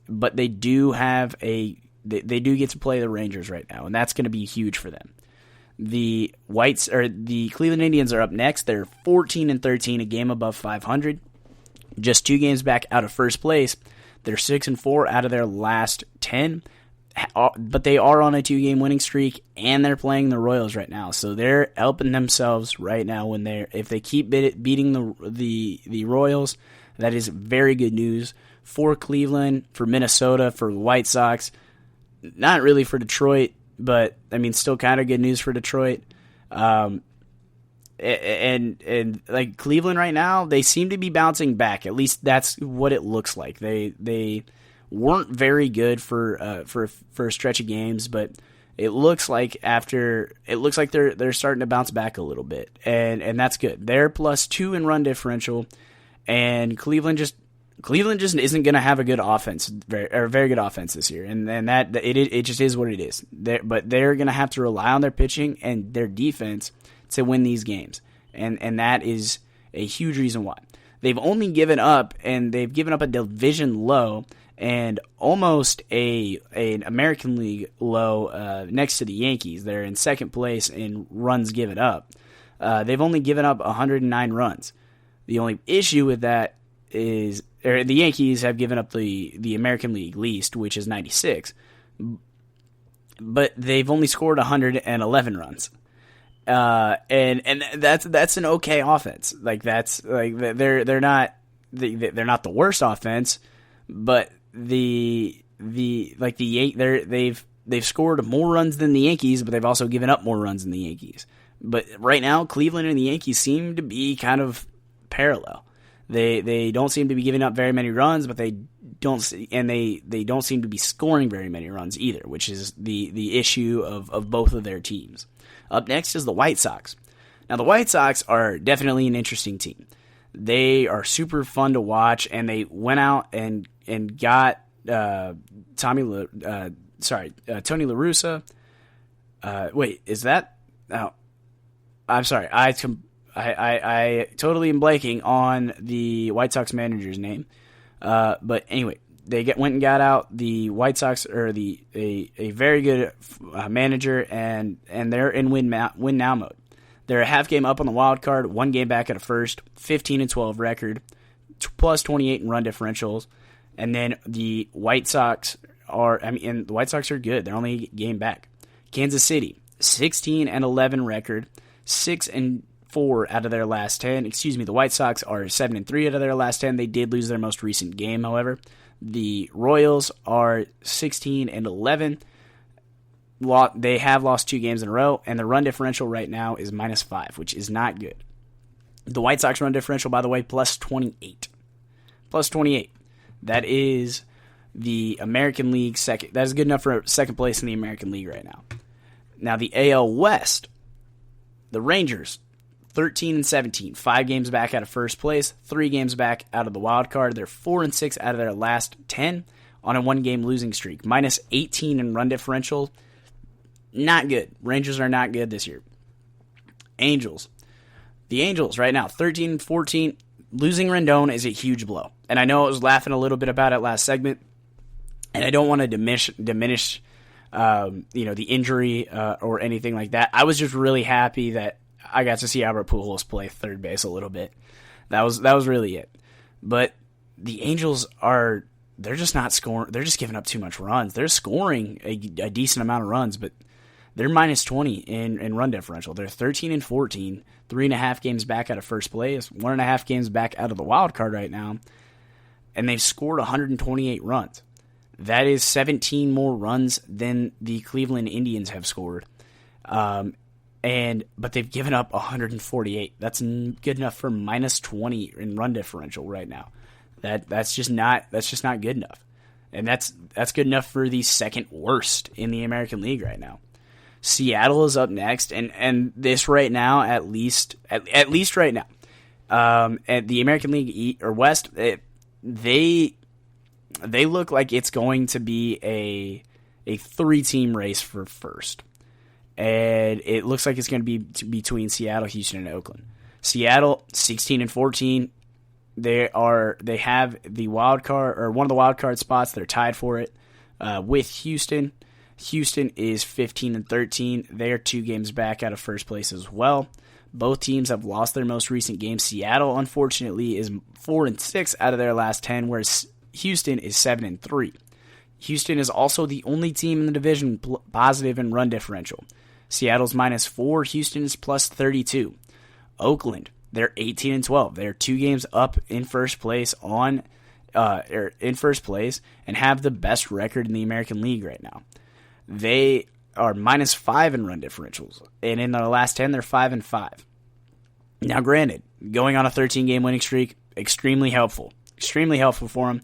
but they do have they do get to play the Rangers right now, and that's going to be huge for them. The Cleveland Indians are up next. They're 14-13, a game above 500, just 2 games back out of first place. They're 6-4 out of their last 10. But they are on a 2-game winning streak, and they're playing the Royals right now, so they're helping themselves right now. If they keep beating the Royals, that is very good news for Cleveland, for Minnesota, for the White Sox. Not really for Detroit, but I mean, still kind of good news for Detroit. And like Cleveland right now, they seem to be bouncing back. At least that's what it looks like. They weren't very good for a stretch of games, but it looks like they're starting to bounce back a little bit, and that's good. They're +2 in run differential, and Cleveland just isn't going to have a good offense, very good offense this year, and that it just is what it is. But they're going to have to rely on their pitching and their defense to win these games, and that is a huge reason why. They've only given up a division low and almost an American League low next to the Yankees. They're in second place in runs given up. They've only given up 109 runs. The only issue with that is the Yankees have given up the American League least, which is 96. But they've only scored 111 runs. And that's an okay offense. Like they're not the worst offense, but they've scored more runs than the Yankees, but they've also given up more runs than the Yankees. But right now, Cleveland and the Yankees seem to be kind of parallel. They don't seem to be giving up very many runs, but they don't seem to be scoring very many runs either, which is the issue of both of their teams. Up next is the White Sox. Now, the White Sox are definitely an interesting team. They are super fun to watch, and they went out and got Tony La Russa. Wait, is that? No, I'm sorry. I totally am blanking on the White Sox manager's name. But anyway, they went and got out the White Sox, or a very good manager, and they're in win now mode. They're a half game up on the wild card, 1 game back at a first, 15-12 record, +28 in run differentials, and then the White Sox are good. They're only a game back. Kansas City, 16-11 record, 6-4 out of their last 10. The White Sox are 7-3 out of their last 10. They did lose their most recent game, however. The Royals are 16-11. They have lost 2 games in a row, and the run differential right now is -5, which is not good. The White Sox run differential, by the way, +28. +28. That is the American League second. That is good enough for second place in the American League right now. Now, the AL West, the Rangers, 13-17, 5 games back out of first place, 3 games back out of the wild card. They're 4-6 out of their last 10 on a 1-game losing streak. -18 in run differential. Not good. Rangers are not good this year. Angels. The Angels right now, 13-14. Losing Rendon is a huge blow. And I know I was laughing a little bit about it last segment, and I don't want to diminish the injury or anything like that. I was just really happy that I got to see Albert Pujols play third base a little bit. That was really it. But the Angels they're just not scoring. They're just giving up too much runs. They're scoring a decent amount of runs, but they're -20 in run differential. They're 13-14, 3.5 games back out of first place, 1.5 games back out of the wild card right now. and they've scored 128 runs. That is 17 more runs than the Cleveland Indians have scored. But they've given up 148. That's good enough for minus 20 in run differential right now. That's just not good enough. And that's good enough for the second worst in the American League right now. Seattle is up next, and this right now, at least right now, at the American League West, they look like it's going to be a 3-team race for first. And it looks like it's going to be between Seattle, Houston, and Oakland. Seattle, 16-14. They have the wild card, or one of the wild card spots. They're tied for it with Houston. Houston is 15-13. They are 2 games back out of first place as well. Both teams have lost their most recent games. Seattle, unfortunately, is 4-6 out of their last 10, whereas Houston is 7-3. Houston is also the only team in the division positive in run differential. Seattle's -4, Houston is +32. Oakland, they're 18-12. They're 2 games up in first place and have the best record in the American League right now. They are -5 in run differentials, and in their last 10, they're 5-5. Now, granted, going on a 13-game winning streak, extremely helpful for them.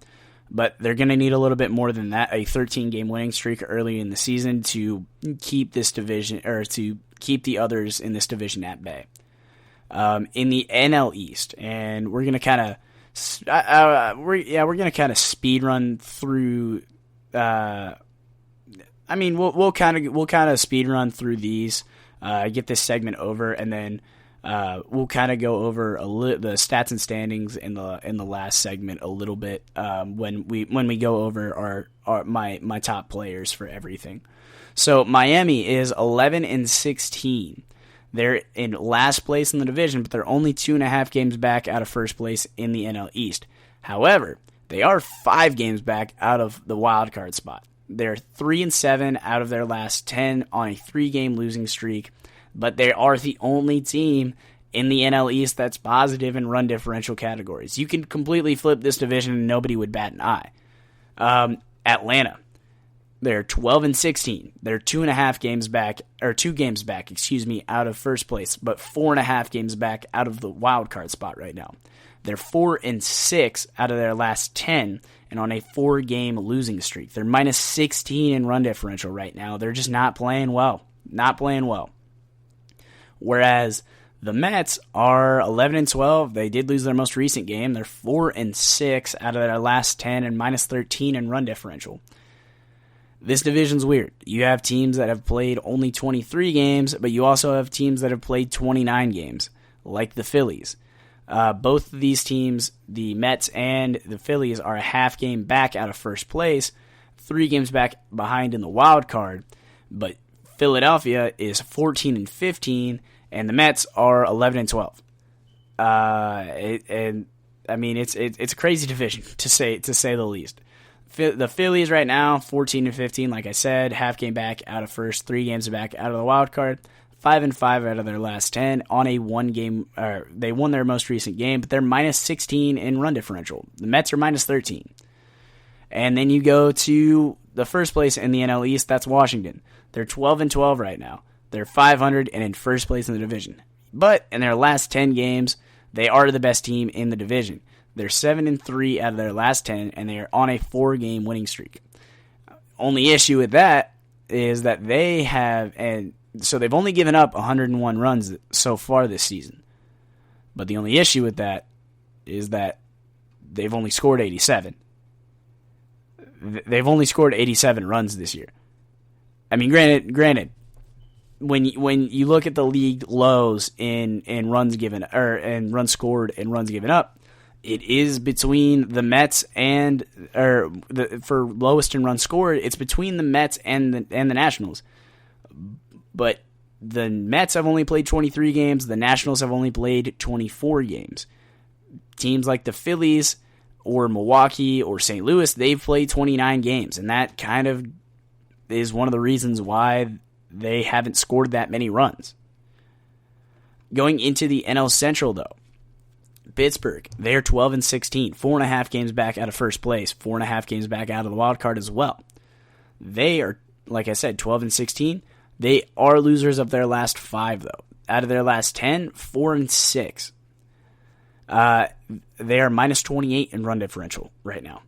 But they're going to need a little bit more than that, a 13-game winning streak early in the season to keep this division, or to keep the others in this division at bay. In the NL East, and we're going to kind of speed run through. We'll kind of speed run through these, get this segment over, and then we'll kind of go over the stats and standings in the last segment a little bit when we go over my top players for everything. So Miami is 11-16. They're in last place in the division, but they're only 2.5 games back out of first place in the NL East. However, they are 5 games back out of the wild card spot. They're 3-7 out of their last 10 on a 3-game losing streak. But they are the only team in the NL East that's positive in run differential categories. You can completely flip this division and nobody would bat an eye. Atlanta, they're 12-16. They're 2.5 games back, or 2 games back, out of first place, but 4.5 games back out of the wild card spot right now. They're 4-6 out of their last 10 and on a 4-game losing streak. They're -16 in run differential right now. They're just not playing well. Whereas the Mets are 11-12. They did lose their most recent game. They're 4-6 out of their last 10 and -13 in run differential. This division's weird. You have teams that have played only 23 games, but you also have teams that have played 29 games, like the Phillies. Both of these teams, the Mets and the Phillies, are a half game back out of first place, 3 games back behind in the wild card, but Philadelphia is 14-15, and the Mets are 11-12. It's a crazy division to say the least. The Phillies right now 14-15, like I said, half game back out of first, 3 games back out of the wild card, 5-5 out of their last 10 on a 1-game. They won their most recent game, but they're -16 in run differential. The Mets are -13, and then you go to the first place in the NL East. That's Washington. They're 12-12 right now. They're 500 and in first place in the division. But in their last 10 games, they are the best team in the division. They're 7-3 out of their last 10, and they are on a 4-game winning streak. Only issue with that is that so they've only given up 101 runs so far this season. But the only issue with that is that they've only scored 87. They've only scored 87 runs this year. I mean, granted, when you look at the league lows in runs given, or in runs scored and runs given up, it is between the Mets and for lowest in runs scored, it's between the Mets and the Nationals. But the Mets have only played 23 games. The Nationals have only played 24 games. Teams like the Phillies or Milwaukee or St. Louis, they've played 29 games, and that kind of is one of the reasons why they haven't scored that many runs. Going into the NL Central, though, Pittsburgh, they're 12-16, 4.5 games back out of first place, 4.5 games back out of the wild card as well. They are, like I said, 12-16. They are losers of their last 5, though. Out of their last 10, 4-6. They are minus 28 in run differential right now.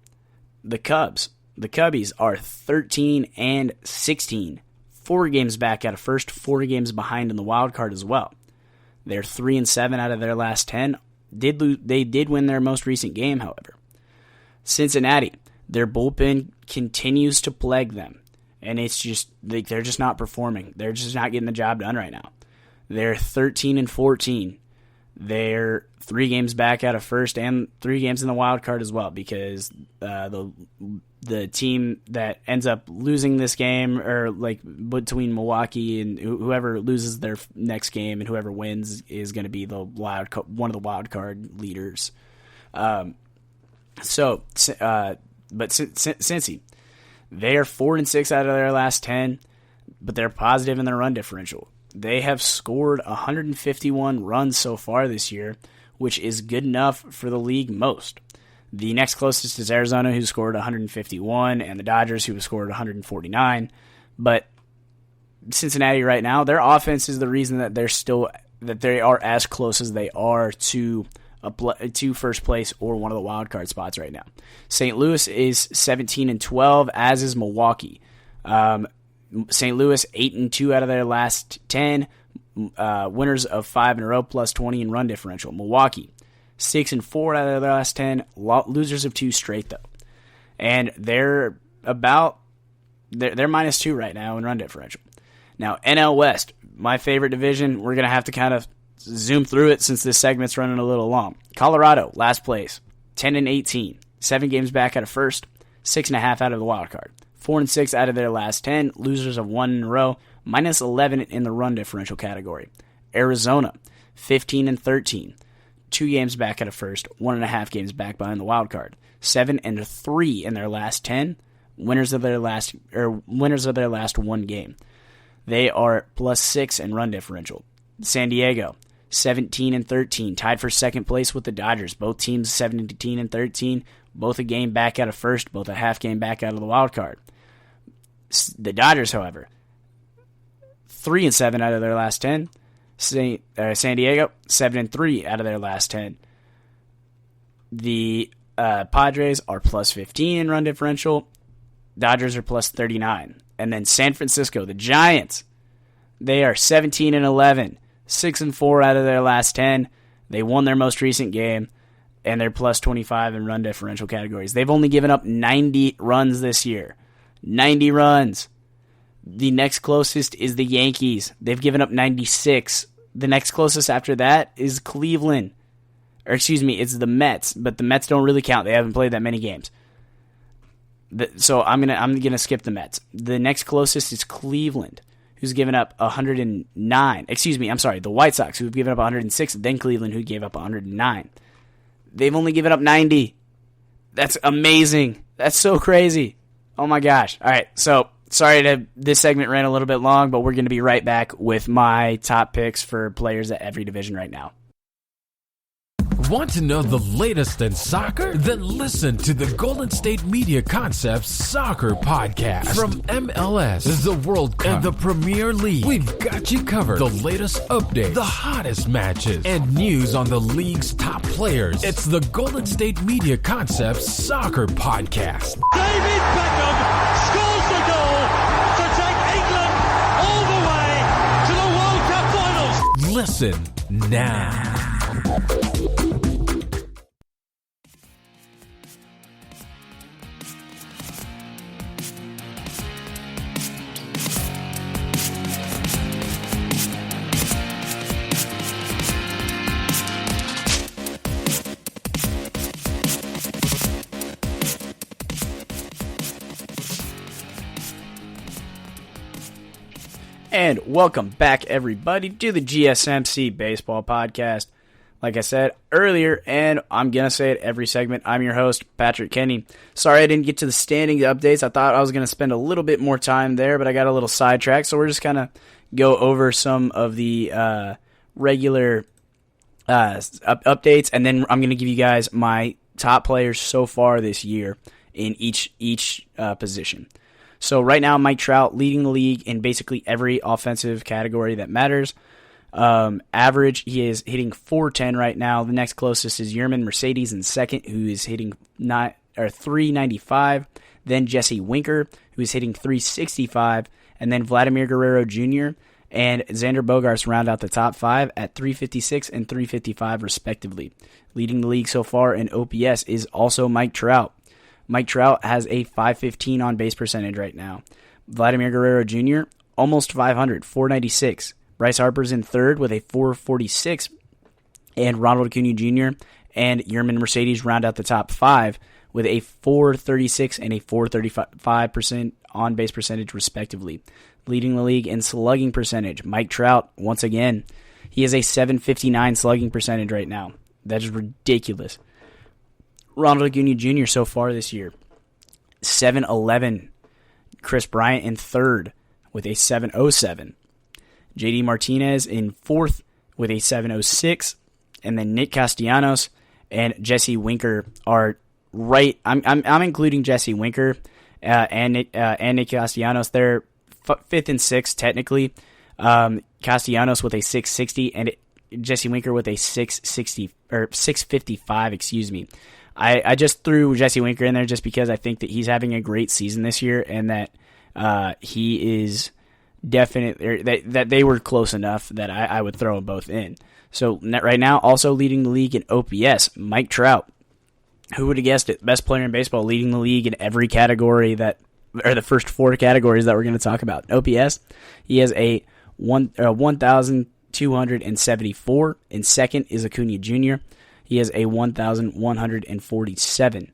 The Cubbies are 13-16, 4 games back out of first, 4 games behind in the wild card as well. They're 3-7 out of their last 10. They did win their most recent game, however. Cincinnati, their bullpen continues to plague them, and it's just they're just not performing. They're just not getting the job done right now. They're 13-14. They're 3 games back out of first and 3 games in the wild card as well, because the team that ends up losing this game, or like between Milwaukee and whoever loses their next game and whoever wins is going to be one of the wild card leaders. But Cincy, they are 4-6 out of their last 10, but they're positive in their run differential. They have scored 151 runs so far this year, which is good enough for the league most. The next closest is Arizona, who scored 151, and the Dodgers, who scored 149. But Cincinnati right now, their offense is the reason that they are as close as they are to first place or one of the wild card spots right now. St. Louis is 17-12, as is Milwaukee. St. Louis 8-2 out of their last 10, winners of 5 in a row, plus 20 in run differential. Milwaukee 6-4 out of their last 10, losers of 2 straight though, and they're minus 2 right now in run differential. Now NL West, my favorite division. We're gonna have to kind of zoom through it since this segment's running a little long. Colorado, last place, 10-18, 7 games back out of first, 6.5 out of the wild card. 4-6 out of their last 10, losers of 1 in a row, minus 11 in the run differential category. Arizona, 15-13, 2 games back out of first, 1.5 games back behind the wild card. 7-3 in their last 10, winners of their last 1 game. They are plus 6 in run differential. San Diego, 17-13, tied for second place with the Dodgers. Both teams 17-13, both a game back out of first, both a half game back out of the wild card. The Dodgers, however, 3-7 out of their last 10. San Diego, 7-3 out of their last 10. The Padres are plus 15 in run differential. Dodgers are plus 39. And then San Francisco, the Giants, they are 17-11, 6-4 out of their last 10. They won their most recent game, and they're plus 25 in run differential categories. They've only given up 90 runs this year. 90 runs. The next closest is the Yankees. They've given up 96. The next closest after that is Cleveland. Or excuse me, it's the Mets, but the Mets don't really count. They haven't played that many games. So I'm gonna skip the Mets. The next closest is Cleveland, who's given up 109. Excuse me, I'm sorry, the White Sox, who've given up 106, then Cleveland, who gave up 109. They've only given up 90. That's amazing. That's so crazy. Oh my gosh. All right, so sorry this segment ran a little bit long, but we're going to be right back with my top picks for players at every division right now. Want to know the latest in soccer? Then listen to the Golden State Media Concepts Soccer Podcast. From MLS, the World Cup, and the Premier League, we've got you covered. The latest updates, the hottest matches, and news on the league's top players. It's the Golden State Media Concepts Soccer Podcast. David Beckham scores the goal to take England all the way to the World Cup finals. Listen now. And welcome back, everybody, to the GSMC Baseball Podcast. Like I said earlier, and I'm going to say it every segment, I'm your host, Patrick Kenny. Sorry I didn't get to the standings updates. I thought I was going to spend a little bit more time there, but I got a little sidetracked, so we're just going to go over some of the regular updates, and then I'm going to give you guys my top players so far this year in each position. So right now, Mike Trout leading the league in basically every offensive category that matters. Average, he is hitting .410 right now. The next closest is Yerman Mercedes in second, who is hitting .395. Then Jesse Winker, who is hitting .365, and then Vladimir Guerrero Jr. and Xander Bogaerts round out the top 5 at .356 and .355 respectively. Leading the league so far in OPS is also Mike Trout. Mike Trout has a .515 on base percentage right now. Vladimir Guerrero Jr., almost .500, .496. Bryce Harper's in third with a .446, and Ronald Acuna Jr. and Yerman Mercedes round out the top 5 with a .436 and a .435% on base percentage respectively. Leading the league in slugging percentage, Mike Trout, once again, he has a .759 slugging percentage right now. That is ridiculous. Ronald Acuna Jr. so far this year, .711. Chris Bryant in third with a .707. JD Martinez in fourth with a .706. And then Nick Castellanos and Jesse Winker are right. I'm including Jesse Winker and Nick Castellanos. They're fifth and sixth technically. Castellanos with a .660 and Jesse Winker with a .660 or .655. Excuse me. I just threw Jesse Winker in there just because I think that he's having a great season this year, and that he is definitely that they were close enough that I would throw them both in. So right now, also leading the league in OPS, Mike Trout. Who would have guessed it? Best player in baseball, leading the league in every category or the first 4 categories that we're going to talk about. OPS, he has a 1,274. In second is Acuna Jr. He has a 1,147.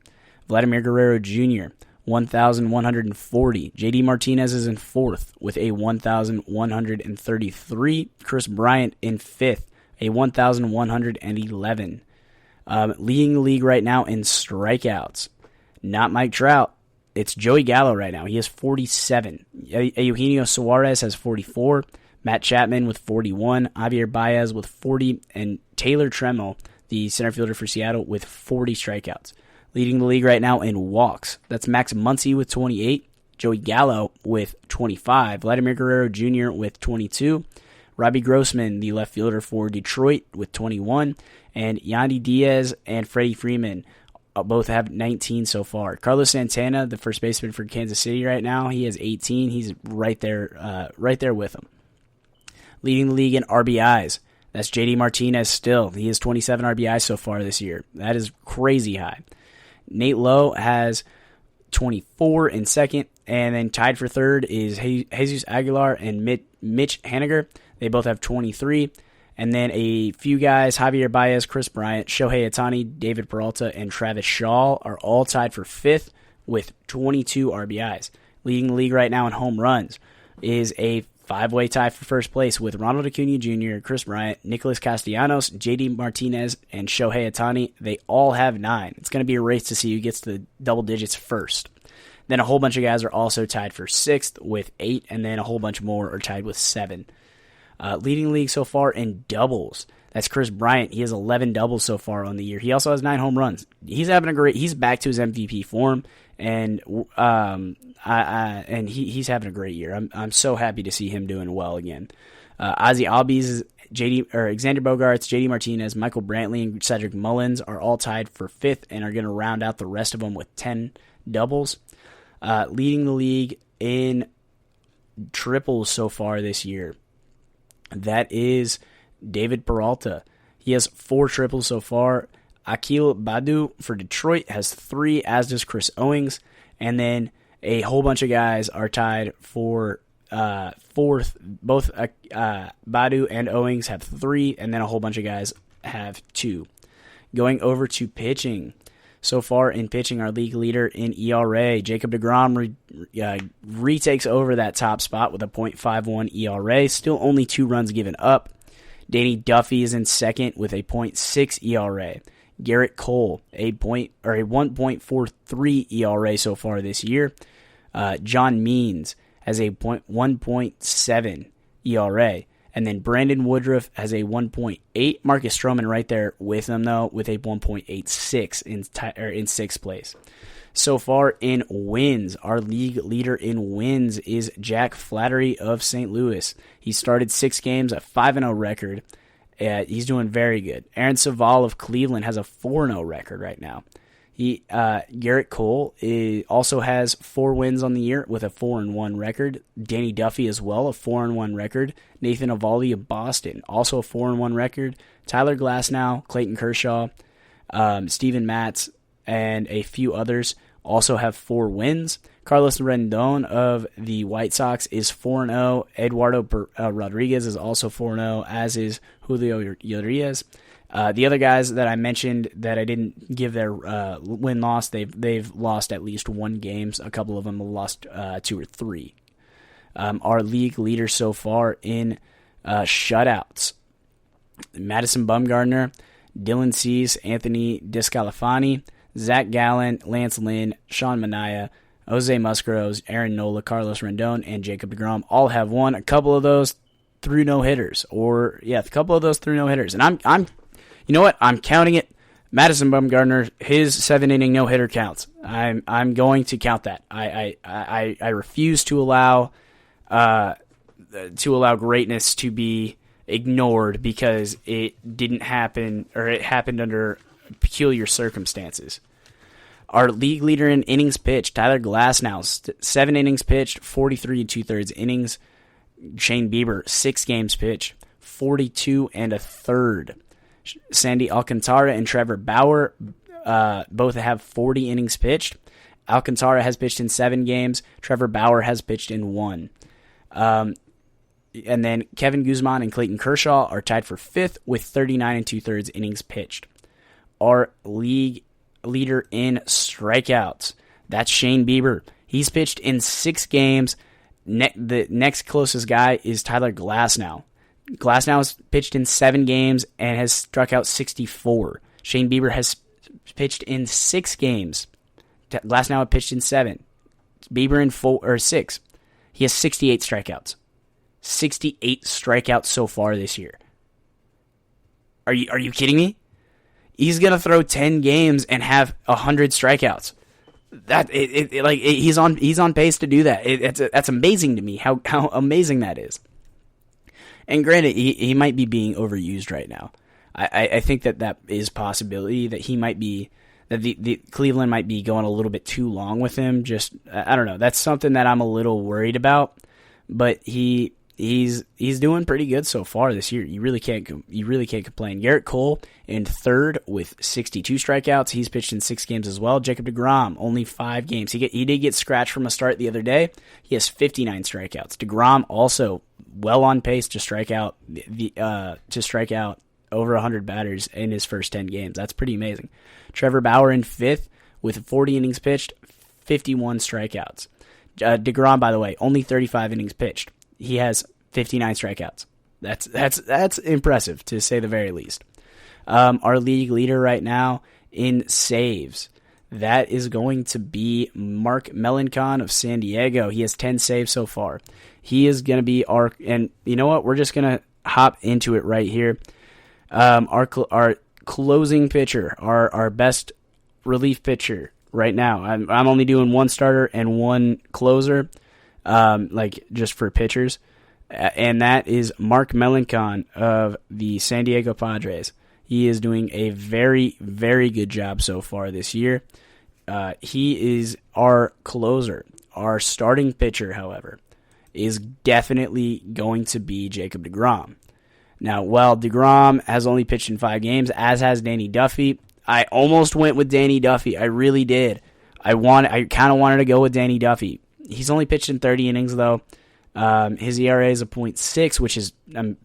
Vladimir Guerrero Jr., 1,140. JD Martinez is in fourth with a 1,133. Chris Bryant in fifth, a 1,111. Leading the league right now in strikeouts. Not Mike Trout. It's Joey Gallo right now. He has 47. Eugenio Suarez has 44. Matt Chapman with 41. Javier Baez with 40. And Taylor Trammell, the center fielder for Seattle, with 40 strikeouts. Leading the league right now in walks. That's Max Muncy with 28. Joey Gallo with 25. Vladimir Guerrero Jr. with 22. Robbie Grossman, the left fielder for Detroit, with 21. And Yandy Diaz and Freddie Freeman both have 19 so far. Carlos Santana, the first baseman for Kansas City right now, he has 18. He's right there with them. Leading the league in RBIs. That's JD Martinez still. He has 27 RBIs so far this year. That is crazy high. Nate Lowe has 24 in second, and then tied for third is Jesus Aguilar and Mitch Haniger. They both have 23. And then a few guys, Javier Baez, Chris Bryant, Shohei Ohtani, David Peralta, and Travis Shaw are all tied for fifth with 22 RBIs. Leading the league right now in home runs is a 5-way tie for first place with Ronald Acuna Jr., Chris Bryant, Nicholas Castellanos, JD Martinez, and Shohei Ohtani. They all have 9. It's going to be a race to see who gets to the double digits first. Then a whole bunch of guys are also tied for 6th with 8, and then a whole bunch more are tied with 7. Leading the league so far in doubles. That's Chris Bryant. He has 11 doubles so far on the year. He also has 9 home runs. He's back to his MVP form, and he's having a great year. I'm so happy to see him doing well again. Ozzie Albies, Xander Bogaerts, JD Martinez, Michael Brantley, and Cedric Mullins are all tied for 5th and are going to round out the rest of them with 10 doubles. Leading the league in triples so far this year. That is David Peralta. He has 4 triples so far. Akil Badu for Detroit has 3, as does Chris Owings. And then a whole bunch of guys are tied for 4th. Both Badu and Owings have 3, and then a whole bunch of guys have 2. Going over to pitching. So far in pitching, our league leader in ERA, Jacob deGrom, retakes over that top spot with a .51 ERA. Still only 2 runs given up. Danny Duffy is in second with a .6 ERA. Garrett Cole, a 1.43 ERA so far this year. John Means has a 1.7 ERA. And then Brandon Woodruff has a 1.8. Marcus Stroman right there with him, though, with a 1.86 in sixth place. So far in wins, our league leader in wins is Jack Flattery of St. Louis. He started 6 games, a 5-0 record. He's doing very good. Aaron Saval of Cleveland has a 4-0 record right now. Garrett Cole also has 4 wins on the year with a 4-1 record. Danny Duffy as well, a 4-1 record. Nathan Eovaldi of Boston, also a 4-1 record. Tyler Glasnow, Clayton Kershaw, Steven Matz, and a few others also have 4 wins. Carlos Rendon of the White Sox is 4-0. Eduardo Rodriguez is also 4-0, as is Julio Urias. The other guys that I mentioned that I didn't give their win-loss, they've lost at least 1 game. A couple of them have lost 2 or 3. Our league leader so far in shutouts, Madison Bumgarner, Dylan Cease, Anthony DeScalafani, Zach Gallen, Lance Lynn, Sean Manaea, Jose Musgrove, Aaron Nola, Carlos Rendon, and Jacob deGrom all have won. A couple of those through no-hitters. And I'm you know what? I'm counting it. Madison Bumgarner, his 7-inning no-hitter counts. I'm going to count that. I refuse to allow greatness to be ignored because it didn't happen, or it happened under peculiar circumstances. Our league leader in innings pitched, Tyler Glasnow, 7 innings pitched, 43 2/3 innings. Shane Bieber, 6 games pitched, 42 1/3. Sandy Alcantara and Trevor Bauer both have 40 innings pitched. Alcantara has pitched in 7 games. Trevor Bauer has pitched in 1. And then Kevin Guzman and Clayton Kershaw are tied for 5th with 39 2/3 innings pitched. Our league leader in strikeouts, that's Shane Bieber. He's pitched in 6 games. The next closest guy is Tyler Glasnow. Glasnow has pitched in 7 games and has struck out 64. Shane Bieber has pitched in 6 games. Glasnow had pitched in 7. Bieber in 4 or 6. He has 68 strikeouts. 68 strikeouts so far this year. Are you kidding me? He's gonna throw 10 games and have 100 strikeouts. He's on pace to do that. That's amazing to me. How amazing that is. And granted, he might be being overused right now. I think that is possibility that he might be, that the Cleveland might be going a little bit too long with him. Just I don't know. That's something that I'm a little worried about. But he's doing pretty good so far this year. You really can't complain. Garrett Cole in 3rd with 62 strikeouts. He's pitched in 6 games as well. Jacob deGrom, only 5 games. He did get scratched from a start the other day. He has 59 strikeouts. deGrom also well on pace to strike out over 100 batters in his first 10 games. That's pretty amazing. Trevor Bauer in 5th with 40 innings pitched, 51 strikeouts. deGrom, by the way, only 35 innings pitched. He has 59 strikeouts. That's impressive, to say the very least. Our league leader right now in saves, that is going to be Mark Melancon of San Diego. He has 10 saves so far. He is going to be and you know what? We're just going to hop into it right here. Our closing pitcher, our best relief pitcher right now. I'm only doing 1 starter and 1 closer, just for pitchers. And that is Mark Melancon of the San Diego Padres. He is doing a very, very good job so far this year. He is our closer. Our starting pitcher, however, is definitely going to be Jacob deGrom. Now, while deGrom has only pitched in 5 games, as has Danny Duffy, I almost went with Danny Duffy. I really did. I kind of wanted to go with Danny Duffy. He's only pitched in 30 innings, though. His ERA is a 0.6, which is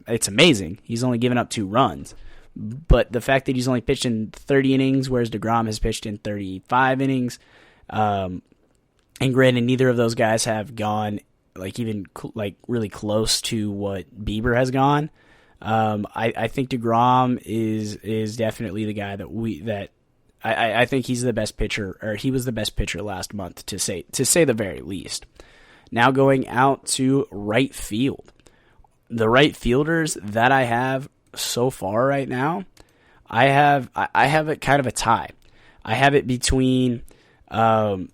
it's amazing. He's only given up 2 runs. But the fact that he's only pitched in 30 innings, whereas deGrom has pitched in 35 innings, and granted, neither of those guys have gone really close to what Bieber has gone. I think deGrom is definitely the guy that I think he's the best pitcher, or he was the best pitcher last month, to say the very least. Now going out to right field. the right fielders that I have so far right now, I have it kind of a tie. I have it between Ronald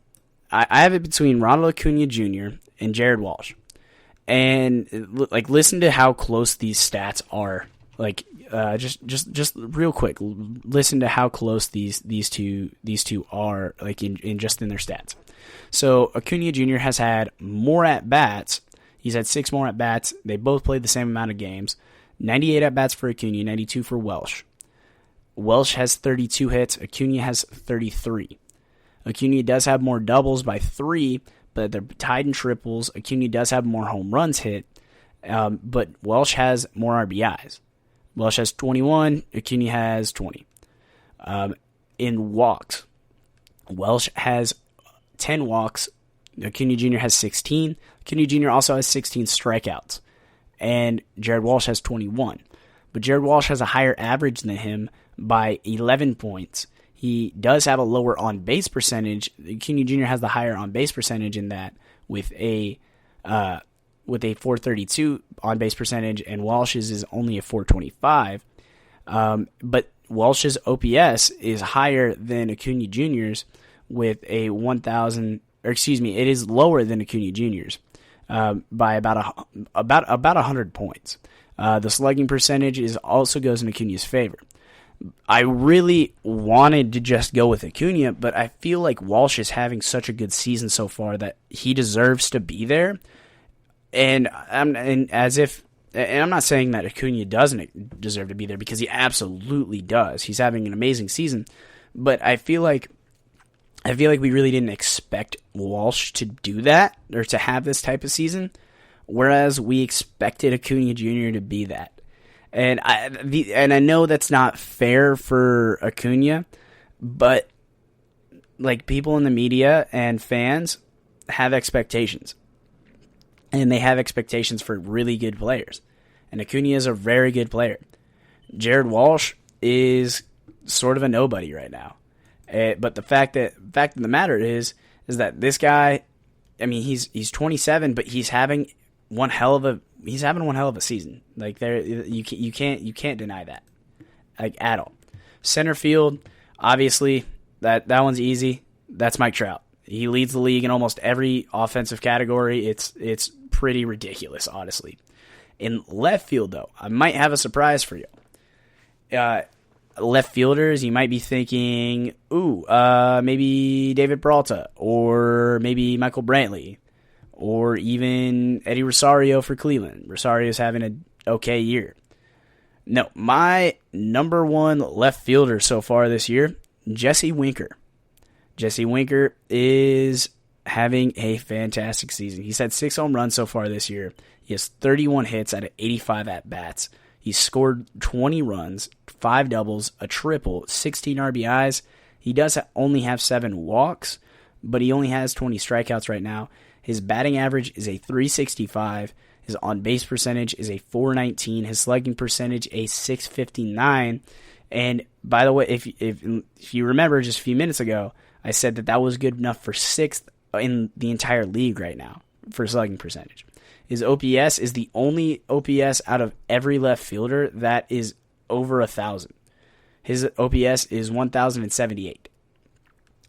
Acuna Jr. and Jared Walsh. And like, listen to how close these stats are. Like, just real quick, listen to how close these two are, like in their stats. So Acuna Jr. has had more at bats. He's had 6 more at bats. They both played the same amount of games. 98 at bats for Acuna, 92 for Welsh. Welsh has 32 hits. Acuna has 33. Acuna does have more doubles by 3, but they're tied in triples. Acuna does have more home runs hit, but Welsh has more RBIs. Welsh has 21. Acuna has 20. In walks, Welsh has 10 walks. Acuna Jr. has 16. Acuna Jr. also has 16 strikeouts. And Jared Walsh has 21. But Jared Walsh has a higher average than him by 11 points. He does have a lower on-base percentage. Acuna Jr. has the higher on-base percentage in that with a 432 on-base percentage, and Walsh's is only a 425. But Walsh's OPS is higher than Acuna Jr.'s with a 1,000. Or excuse me, it is lower than Acuna Jr.'s by about 100 points. The slugging percentage also goes in Acuna's favor. I really wanted to just go with Acuna, but I feel like Walsh is having such a good season so far that he deserves to be there. And I'm not saying that Acuna doesn't deserve to be there, because he absolutely does. He's having an amazing season, but I feel like we really didn't expect Walsh to do that or to have this type of season, whereas we expected Acuna Jr. to be that. And I know that's not fair for Acuna, but like, people in the media and fans have expectations, and they have expectations for really good players. And Acuna is a very good player. Jared Walsh is sort of a nobody right now. But the fact of the matter is that this guy, I mean, he's 27, but he's having one hell of a season. Like, you can't deny that, like, at all. Center field, obviously, that one's easy. That's Mike Trout. He leads the league in almost every offensive category. It's pretty ridiculous, honestly. In left field, though, I might have a surprise for you. Left fielders, you might be thinking, maybe David Peralta, or maybe Michael Brantley, or even Eddie Rosario for Cleveland. Rosario's having an okay year. No, my number one left fielder so far this year, Jesse Winker. Jesse Winker is having a fantastic season. He's had 6 home runs so far this year. He has 31 hits out of 85 at-bats. He's scored 20 runs, 5 doubles, a triple, 16 RBIs. He does only have 7 walks, but he only has 20 strikeouts right now. His batting average is a .365. His on-base percentage is a .419. His slugging percentage a .659. And by the way, if you remember just a few minutes ago, I said that was good enough for 6th in the entire league right now for slugging percentage. His OPS is the only OPS out of every left fielder that is over 1,000. His OPS is 1,078.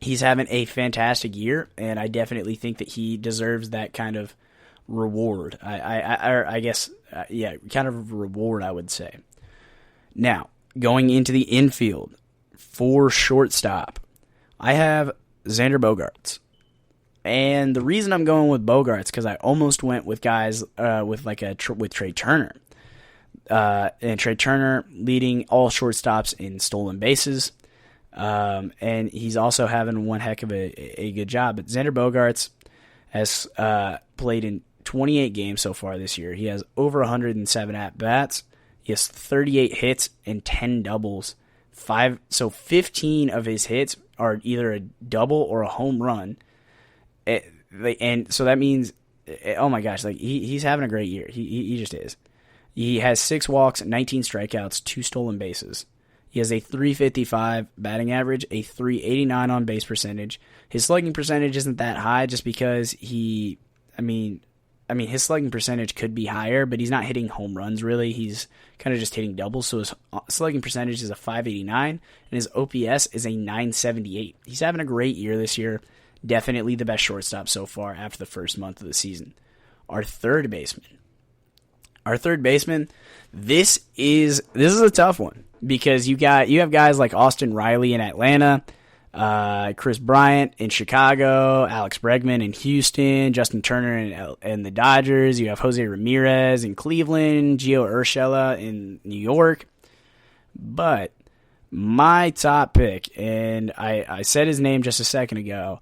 He's having a fantastic year, and I definitely think that he deserves that kind of reward. I guess, kind of reward, I would say. Now, going into the infield for shortstop, I have Xander Bogaerts. And the reason I'm going with Bogaerts because I almost went with guys with Trey Turner. And Trey Turner leading all shortstops in stolen bases. And he's also having one heck of a good job. But Xander Bogaerts has played in 28 games so far this year. He has over 107 at-bats. He has 38 hits and 10 doubles. 15 of his hits are either a double or a home run. And so that means, oh my gosh, like he's having a great year. He just is. He has 6 walks, 19 strikeouts, 2 stolen bases. He has a .355 batting average, a .389 on base percentage. His slugging percentage isn't that high just because his slugging percentage could be higher, but he's not hitting home runs really. He's kind of just hitting doubles. So his slugging percentage is a 589, and his OPS is a 978. He's having a great year this year. Definitely the best shortstop so far after the first month of the season. Our third baseman, this is a tough one because you have guys like Austin Riley in Atlanta, Chris Bryant in Chicago, Alex Bregman in Houston, Justin Turner in the Dodgers. You have Jose Ramirez in Cleveland, Gio Urshela in New York. But my top pick, and I said his name just a second ago,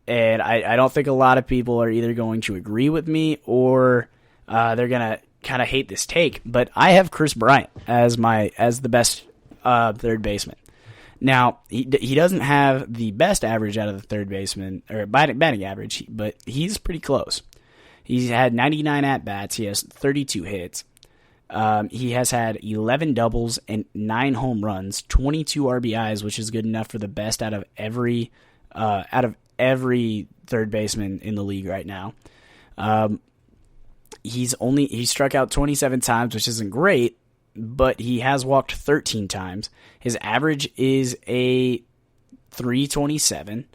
and I don't think a lot of people are either going to agree with me or they're going to kind of hate this take, but I have Chris Bryant as the best third baseman. Now, he doesn't have the best average out of the third baseman, or batting average, but he's pretty close. He's had 99 at-bats. He has 32 hits. He has had 11 doubles and 9 home runs, 22 RBIs, which is good enough for the best out of every third baseman in the league right now. He struck out 27 times, which isn't great, but he has walked 13 times. His average is a 327.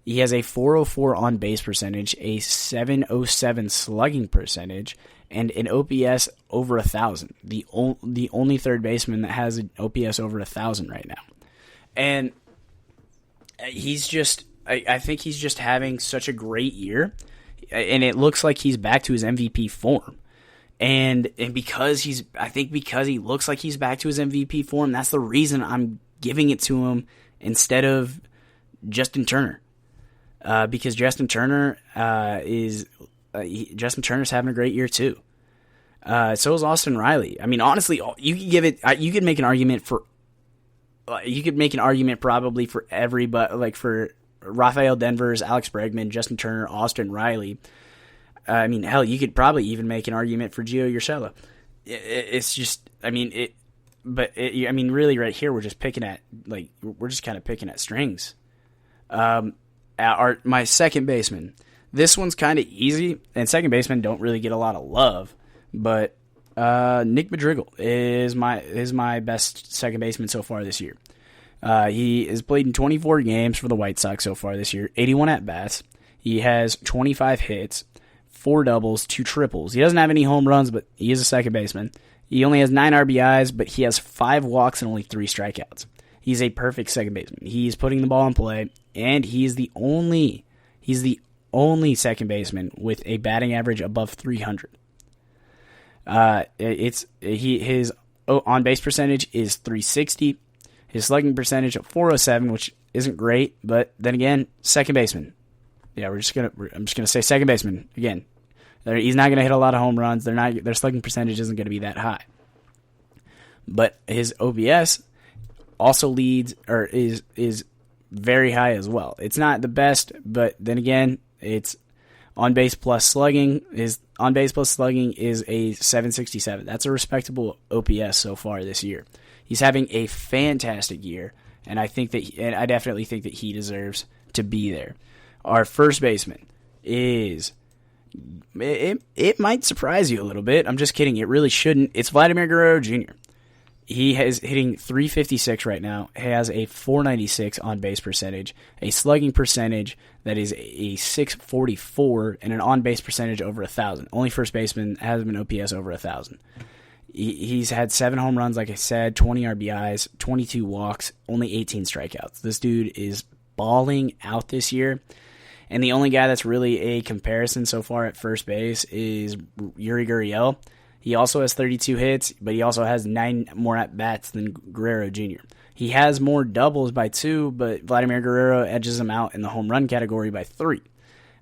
He has a 404 on base percentage, a 707 slugging percentage, and an OPS over 1,000. The only third baseman that has an OPS over 1,000 right now. And he's just, I think he's just having such a great year, and it looks like he's back to his MVP form. And because he looks like he's back to his MVP form, that's the reason I'm giving it to him instead of Justin Turner. Because Justin Turner's having a great year too. So is Austin Riley. I mean, honestly, you could make an argument probably for everybody, like for Rafael Devers, Alex Bregman, Justin Turner, Austin Riley. I mean, hell, you could probably even make an argument for Gio Urshela. Really, right here, we're just kind of picking at strings. My second baseman, this one's kind of easy, and second basemen don't really get a lot of love, but Nick Madrigal is my best second baseman so far this year. He has played in 24 games for the White Sox so far this year, 81 at-bats. He has 25 hits, 4 doubles, 2 triples. He doesn't have any home runs, but he is a second baseman. He only has 9 RBIs, but he has 5 walks and only 3 strikeouts. He's a perfect second baseman. He's putting the ball in play, and he's the only second baseman with a batting average above 300. His on base percentage is 360. His slugging percentage of 407, which isn't great, but then again, second baseman. Yeah, I'm just gonna say second baseman again. He's not gonna hit a lot of home runs. Their slugging percentage isn't gonna be that high. But his OPS also leads or is very high as well. It's not the best, but then again, it's on base plus slugging. His on base plus slugging is a 767. That's a respectable OPS so far this year. He's having a fantastic year, and I definitely think that he deserves to be there. Our first baseman is, it might surprise you a little bit. I'm just kidding. It really shouldn't. It's Vladimir Guerrero Jr. He is hitting 356 right now. He has a 496 on base percentage, a slugging percentage that is a 644, and an on base percentage over 1,000. Only first baseman has an OPS over 1,000. He's had 7 home runs, like I said, 20 RBIs, 22 walks, only 18 strikeouts. This dude is balling out this year. And the only guy that's really a comparison so far at first base is Yuri Gurriel. He also has 32 hits, but he also has 9 more at-bats than Guerrero Jr. He has more doubles by 2, but Vladimir Guerrero edges him out in the home run category by 3.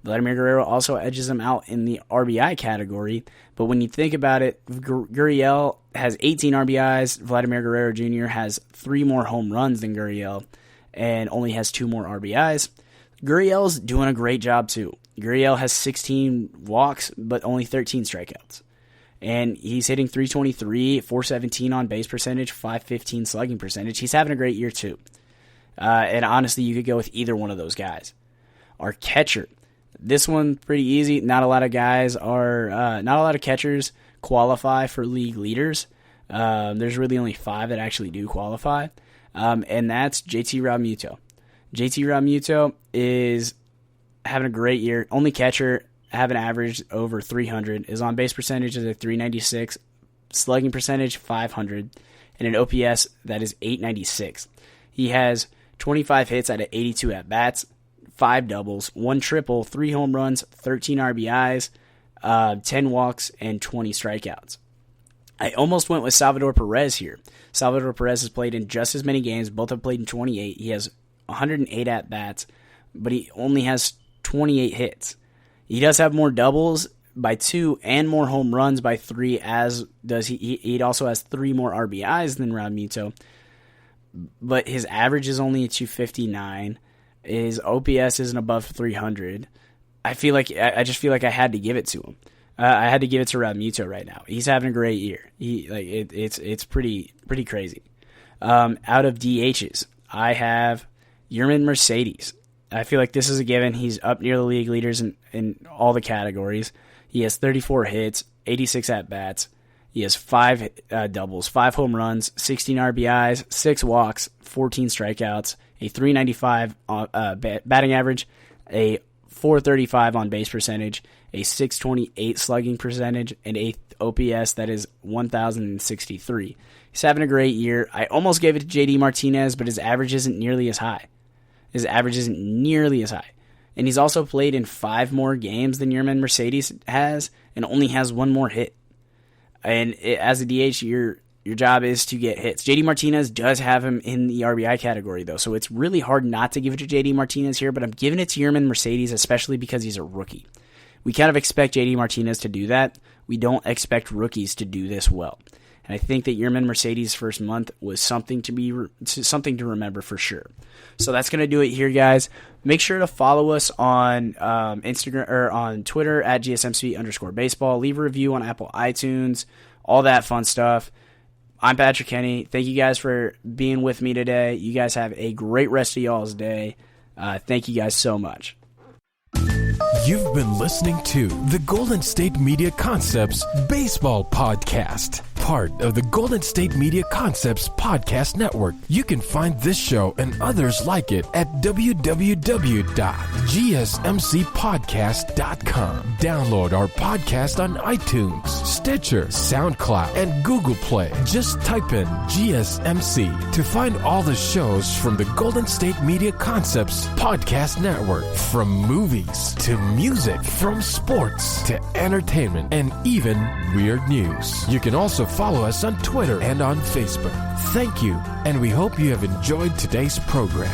Vladimir Guerrero also edges him out in the RBI category, but when you think about it, Gurriel has 18 RBIs, Vladimir Guerrero Jr. has 3 more home runs than Gurriel, and only has 2 more RBIs. Gurriel's doing a great job too. Gurriel has 16 walks, but only 13 strikeouts. And he's hitting 323, 417 on base percentage, 515 slugging percentage. He's having a great year too. And honestly, you could go with either one of those guys. Our catcher, This one pretty easy. Not a lot of catchers qualify for league leaders. There's really only 5 that actually do qualify, and that's JT Realmuto. JT Realmuto is having a great year. Only catcher, having averaged over 300. His on-base percentage is a 396, slugging percentage 500, and an OPS that is 896. He has 25 hits out of 82 at-bats, 5 doubles, 1 triple, 3 home runs, 13 RBIs, 10 walks, and 20 strikeouts. I almost went with Salvador Perez here. Salvador Perez has played in just as many games. Both have played in 28. He has 108 at-bats, but he only has 28 hits. He does have more doubles by 2 and more home runs by 3, as does he also has 3 more RBIs than Realmuto, but his average is only a 259. His OPS isn't above 300. I just feel like I had to give it to him. I had to give it to Realmuto right now. He's having a great year. It's pretty crazy. Out of DHs, I have Yermin Mercedes. I feel like this is a given. He's up near the league leaders in all the categories. He has 34 hits, 86 at-bats. He has 5 doubles, 5 home runs, 16 RBIs, 6 walks, 14 strikeouts, a 395 batting average, a 435 on base percentage, a 628 slugging percentage, and a OPS that is 1,063. He's having a great year. I almost gave it to JD Martinez, but his average isn't nearly as high. And he's also played in 5 more games than Yermin Mercedes has, and only has 1 more hit. And as a DH, your job is to get hits. JD Martinez does have him in the RBI category, though, so it's really hard not to give it to JD Martinez here, but I'm giving it to Yermin Mercedes, especially because he's a rookie. We kind of expect JD Martinez to do that. We don't expect rookies to do this well. And I think that Yermin Mercedes' first month was something to remember for sure. So that's going to do it here, guys. Make sure to follow us on Instagram or on Twitter at GSMC_baseball. Leave a review on Apple iTunes, all that fun stuff. I'm Patrick Kenny. Thank you guys for being with me today. You guys have a great rest of y'all's day. Thank you guys so much. You've been listening to the Golden State Media Concepts Baseball Podcast, part of the Golden State Media Concepts Podcast Network. You can find this show and others like it at www.gsmcpodcast.com. Download our podcast on iTunes, Stitcher, SoundCloud, and Google Play. Just type in GSMC to find all the shows from the Golden State Media Concepts Podcast Network, from movies to music, from sports to entertainment, and even weird news. You can also follow us on Twitter and on Facebook. Thank you, and we hope you have enjoyed today's program.